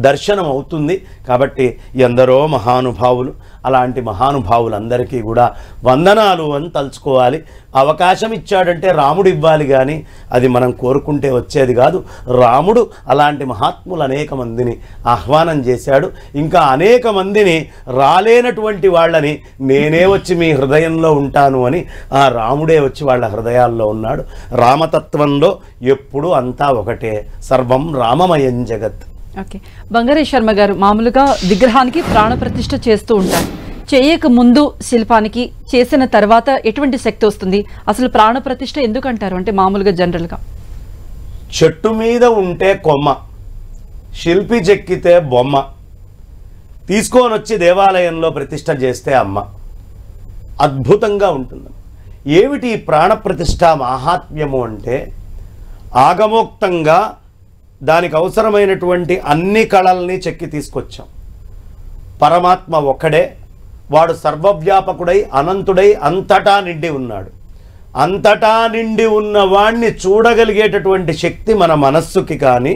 దర్శనం అవుతుంది. కాబట్టి ఎందరో మహానుభావులు, అలాంటి మహానుభావులందరికీ కూడా వందనాలు అని తలుచుకోవాలి. అవకాశం ఇచ్చాడంటే రాముడు ఇవ్వాలి, కానీ అది మనం కోరుకుంటే వచ్చేది కాదు. రాముడు అలాంటి మహాత్ములు అనేక మందిని ఆహ్వానం చేశాడు. ఇంకా అనేక మందిని రాలేనటువంటి వాళ్ళని నేనే వచ్చి మీ హృదయంలో ఉంటాను అని ఆ రాముడే వచ్చి వాళ్ళ హృదయాల్లో ఉన్నాడు. రామతత్వంలో ఎప్పుడూ అంతా ఒకటే, సర్వం రామమయం జగత్. ఓకే, బంగారే శర్మ గారు, మామూలుగా విగ్రహానికి ప్రాణప్రతిష్ఠ చేస్తూ ఉంటారు. చేయక ముందు శిల్పానికి, చేసిన తర్వాత ఎటువంటి శక్తి వస్తుంది? అసలు ప్రాణప్రతిష్ఠ ఎందుకంటారు? అంటే మామూలుగా జనరల్గా చెట్టు మీద ఉంటే కొమ్మ, శిల్పి చెక్కితే బొమ్మ, తీసుకొని వచ్చి దేవాలయంలో ప్రతిష్ఠ చేస్తే అమ్మ. అద్భుతంగా ఉంటుంది. ఏమిటి ప్రాణప్రతిష్ఠ మహాత్మ్యము అంటే, ఆగమోక్తంగా దానికి అవసరమైనటువంటి అన్ని కళల్ని చెక్కి తీసుకొచ్చాం. పరమాత్మ ఒక్కడే, వాడు సర్వవ్యాపకుడై అనంతుడై అంతటా నిండి ఉన్నాడు. అంతటా నిండి ఉన్న వాణ్ణి చూడగలిగేటటువంటి శక్తి మన మనస్సుకి కానీ,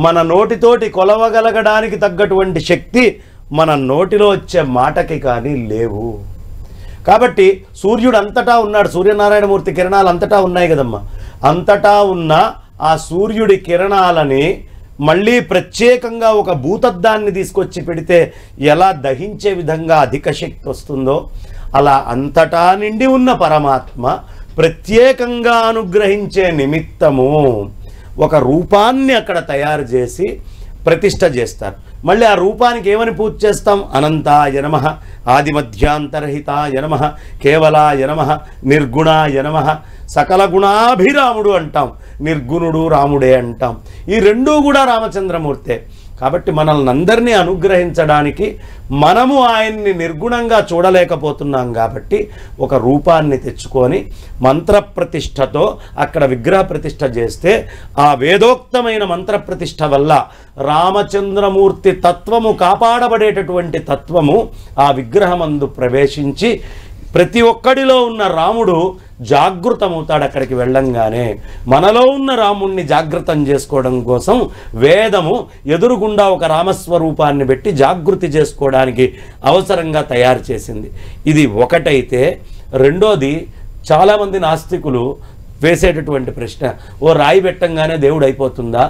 మన నోటితోటి కొలవగలగడానికి తగ్గటువంటి శక్తి మన నోటిలో వచ్చే మాటకి కానీ లేవు. కాబట్టి సూర్యుడు అంతటా ఉన్నాడు, సూర్యనారాయణమూర్తి కిరణాలు అంతటా ఉన్నాయి కదమ్మా. అంతటా ఉన్న ఆ సూర్యుడి కిరణాలని మళ్ళీ ప్రత్యేకంగా ఒక భూతద్దాన్ని తీసుకొచ్చి పెడితే ఎలా దహించే విధంగా అధిక శక్తి వస్తుందో, అలా అంతటా నిండి ఉన్న పరమాత్మ ప్రత్యేకంగా అనుగ్రహించే నిమిత్తము ఒక రూపాన్ని అక్కడ తయారు చేసి ప్రతిష్ఠ చేస్తారు. మళ్ళీ ఆ రూపానికి ఏమని పూజ చేస్తాం? అనంతాయ నమః, ఆదిమధ్యాంతరహితాయ నమః, కేవలాయ నమః, నిర్గుణాయ నమః, సకల గుణాభిరాముడు అంటాం, నిర్గుణుడు రాముడే అంటాం. ఈ రెండూ కూడా రామచంద్రమూర్తే. కాబట్టి మనల్ని అందరినీ అనుగ్రహించడానికి మనము ఆయన్ని నిర్గుణంగా చూడలేకపోతున్నాం కాబట్టి ఒక రూపాన్ని తెచ్చుకొని మంత్రప్రతిష్ఠతో అక్కడ విగ్రహ ప్రతిష్ఠ చేస్తే ఆ వేదోక్తమైన మంత్రప్రతిష్ఠ వల్ల రామచంద్రమూర్తి తత్వము కాపాడబడేటటువంటి తత్వము ఆ విగ్రహమందు ప్రవేశించి ప్రతి ఒక్కడిలో ఉన్న రాముడు జాగృతమవుతాడు. అక్కడికి వెళ్ళంగానే మనలో ఉన్న రాముణ్ణి జాగృతం చేసుకోవడం కోసం వేదము ఎదురుగుండా ఒక రామస్వరూపాన్ని పెట్టి జాగృతి చేసుకోవడానికి అవసరంగా తయారు చేసింది. ఇది ఒకటైతే, రెండోది చాలామంది నాస్తికులు వేసేటటువంటి ప్రశ్న, ఓ రాయి పెట్టంగానే దేవుడు అయిపోతుందా,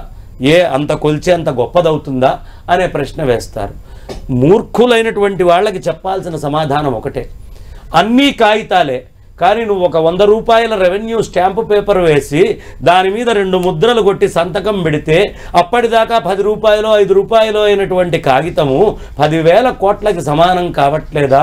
అంత కొలిచే అంత గొప్పదవుతుందా అనే ప్రశ్న వేస్తారు. మూర్ఖులైనటువంటి వాళ్ళకి చెప్పాల్సిన సమాధానం ఒకటే, అన్నీ కాగితాలే, కానీ నువ్వు ఒక 100 రూపాయల రెవెన్యూ స్టాంపు పేపర్ వేసి దాని మీద 2 ముద్రలు కొట్టి సంతకం పెడితే అప్పటిదాకా 10 రూపాయలు 5 రూపాయలు అయినటువంటి కాగితము 10,000 కోట్లకి సమానం కావట్లేదా?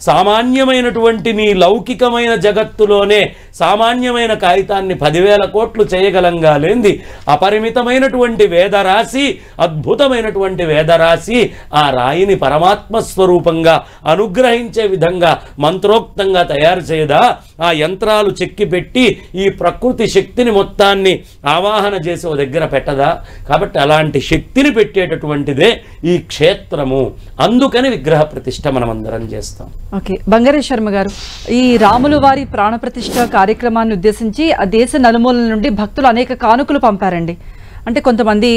సామాన్యమైనటువంటి నీ లౌకికమైన జగత్తులోనే సామాన్యమైన కాగితాన్ని 10,000 కోట్లు చేయగలంగా లేంది అపరిమితమైనటువంటి వేదరాశి, అద్భుతమైనటువంటి వేదరాశి ఆ రాయిని పరమాత్మ స్వరూపంగా అనుగ్రహించే విధంగా మంత్రోక్తంగా తయారు చేయదా? ఆ యంత్రాలు చెక్కి పెట్టి ఈ ప్రకృతి శక్తిని మొత్తాన్ని ఆవాహన చేసి ఓ దగ్గర పెట్టదా? కాబట్టి అలాంటి శక్తిని పెట్టేటటువంటిదే ఈ క్షేత్రము. అందుకని విగ్రహ ప్రతిష్ఠ మనం అందరం చేస్తాం. ఓకే, బంగారే శర్మ గారు, ఈ రాములు వారి ప్రాణప్రతిష్ఠ కార్యక్రమాన్ని ఉద్దేశించి ఆ దేశ నలుమూలల నుండి భక్తులు అనేక కానుకలు పంపారండి. అంటే కొంతమంది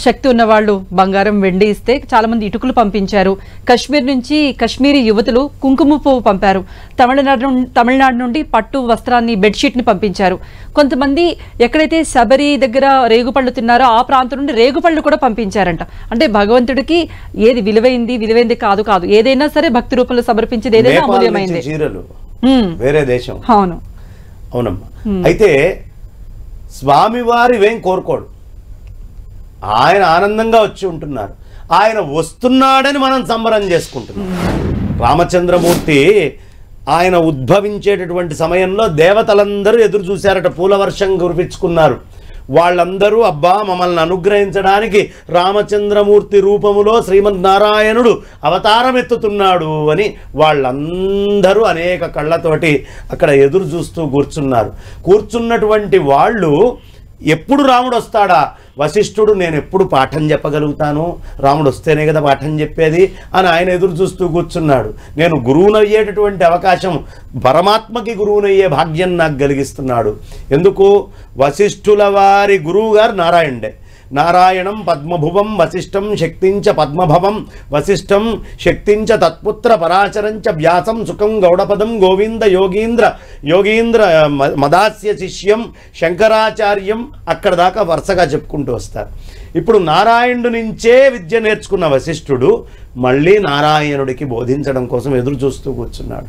శక్తి ఉన్నవాళ్ళు బంగారం, వెండి ఇస్తే చాలామంది ఇటుకలు పంపించారు. కశ్మీర్ నుంచి కశ్మీరీ యువతులు కుంకుమ పువ్వు పంపారు. తమిళనాడు నుండి పట్టు వస్త్రాన్ని, బెడ్షీట్ని పంపించారు. కొంతమంది ఎక్కడైతే శబరి దగ్గర రేగుపళ్ళు తిన్నారో ఆ ప్రాంతం నుండి రేగుపళ్ళు కూడా పంపించారంట. అంటే భగవంతుడికి ఏది విలువైంది కాదు ఏదైనా సరే భక్తి రూపంలో సమర్పించేది ఏదైనా అమూల్యమైంది. వేరే దేశం. అవును, అవునమ్మా. అయితే స్వామివారి ఏం కోరుకోడు, ఆయన ఆనందంగా వచ్చి ఉంటున్నారు. ఆయన వస్తున్నాడని మనం సంబరం చేసుకుంటున్నాం. రామచంద్రమూర్తి ఆయన ఉద్భవించేటటువంటి సమయంలో దేవతలందరూ ఎదురు చూశారట, పూల వర్షం కురిపించుకున్నారు. వాళ్ళందరూ అబ్బా మమ్మల్ని అనుగ్రహించడానికి రామచంద్రమూర్తి రూపములో శ్రీమన్నారాయణుడు అవతారం ఎత్తుతున్నాడు అని వాళ్ళందరూ అనేక కళ్ళతోటి అక్కడ ఎదురు చూస్తూ కూర్చున్నటువంటి వాళ్ళు ఎప్పుడు రాముడు వస్తాడా, వశిష్ఠుడు నేను ఎప్పుడు పాఠం చెప్పగలుగుతాను, రాముడు వస్తేనే కదా పాఠం చెప్పేది అని ఆయన ఎదురు చూస్తూ కూర్చున్నాడు. నేను గురువునయ్యేటటువంటి అవకాశం, పరమాత్మకి గురువునయ్యే భాగ్యం నాకు కలిగిస్తున్నాడు. ఎందుకు? వశిష్ఠుల వారి గురువు గారు నారాయణుడే. నారాయణం పద్మభువం వశిష్టం శక్తించ పద్మభవం వశిష్టం శక్తించ తత్పుత్ర పరాశరంచ వ్యాసం సుఖం గౌడపదం గోవింద యోగీంద్ర మదాస్య శిష్యం శంకరాచార్యం అక్కడ దాకా వరుసగా చెప్పుకుంటూ వస్తారు. ఇప్పుడు నారాయణుడి నుంచే విద్య నేర్చుకున్న వశిష్ఠుడు మళ్ళీ నారాయణుడికి బోధించడం కోసం ఎదురు చూస్తూ కూర్చున్నాడు.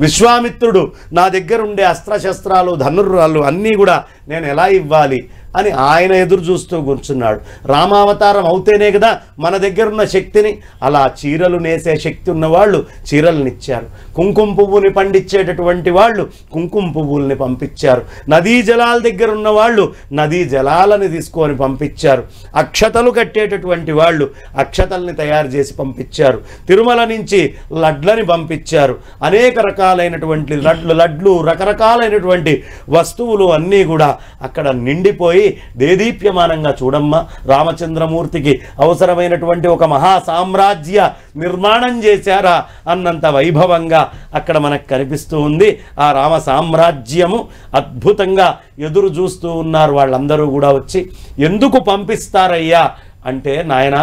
విశ్వామిత్రుడు నా దగ్గర ఉండే అస్త్రశస్త్రాలు ధనుర్రాలు అన్నీ కూడా నేను ఎలా ఇవ్వాలి అని ఆయన ఎదురు చూస్తూ కూర్చున్నాడు. రామావతారం అవుతేనే కదా మన దగ్గర ఉన్న శక్తిని, అలా చీరలు నేసే శక్తి ఉన్నవాళ్ళు చీరలనిచ్చారు. కుంకుమ పువ్వుని పండించేటటువంటి వాళ్ళు కుంకుమ పువ్వుల్ని పంపించారు. నదీ జలాల దగ్గర ఉన్న వాళ్ళు నదీ జలాలని తీసుకొని పంపించారు. అక్షతలు కట్టేటటువంటి వాళ్ళు అక్షతల్ని తయారు చేసి పంపించారు. తిరుమల నుంచి లడ్లని పంపించారు. అనేక రకాలైనటువంటి లడ్లు రకరకాలైనటువంటి వస్తువులు అన్నీ కూడా అక్కడ నిండిపోయి దేదీప్యమానంగా చూడమ్మా రామచంద్రమూర్తికి అవసరమైనటువంటి ఒక మహా సామ్రాజ్య నిర్మాణం చేశారా అన్నంత వైభవంగా అక్కడ మనకు కనిపిస్తూ ఉంది. ఆ రామ సామ్రాజ్యము అద్భుతంగా ఎదురు చూస్తూ ఉన్నారు వాళ్ళందరూ కూడా వచ్చి. ఎందుకు పంపిస్తారయ్యా అంటే, నాయన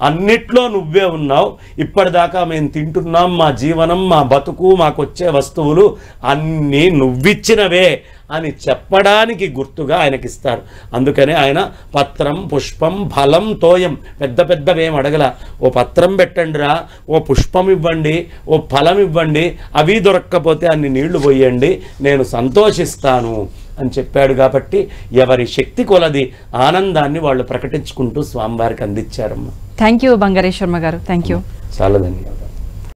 అన్నిట్లో నువ్వే ఉన్నావు, ఇప్పటిదాకా మేము తింటున్నాం, మా జీవనం మా బతుకు మాకొచ్చే వస్తువులు అన్నీ నువ్విచ్చినవే అని చెప్పడానికి గుర్తుగా ఆయనకిస్తారు. అందుకనే ఆయన పత్రం పుష్పం ఫలం తోయం పెద్ద పెద్దవేం అడగల. ఓ పత్రం పెట్టండిరా, ఓ పుష్పం ఇవ్వండి, ఓ ఫలం ఇవ్వండి, అవి దొరక్కపోతే అన్ని నీళ్లు పోయండి, నేను సంతోషిస్తాను అని చెప్పాడు. కాబట్టి ఎవరి శక్తి కొలది ఆనందాన్ని వాళ్ళు ప్రకటించుకుంటూ స్వామివారికి అందించారమ్మా. థ్యాంక్ యూ బంగారేశ్వర్మ గారు. Thank you. చాలా ధన్యవాదాలు.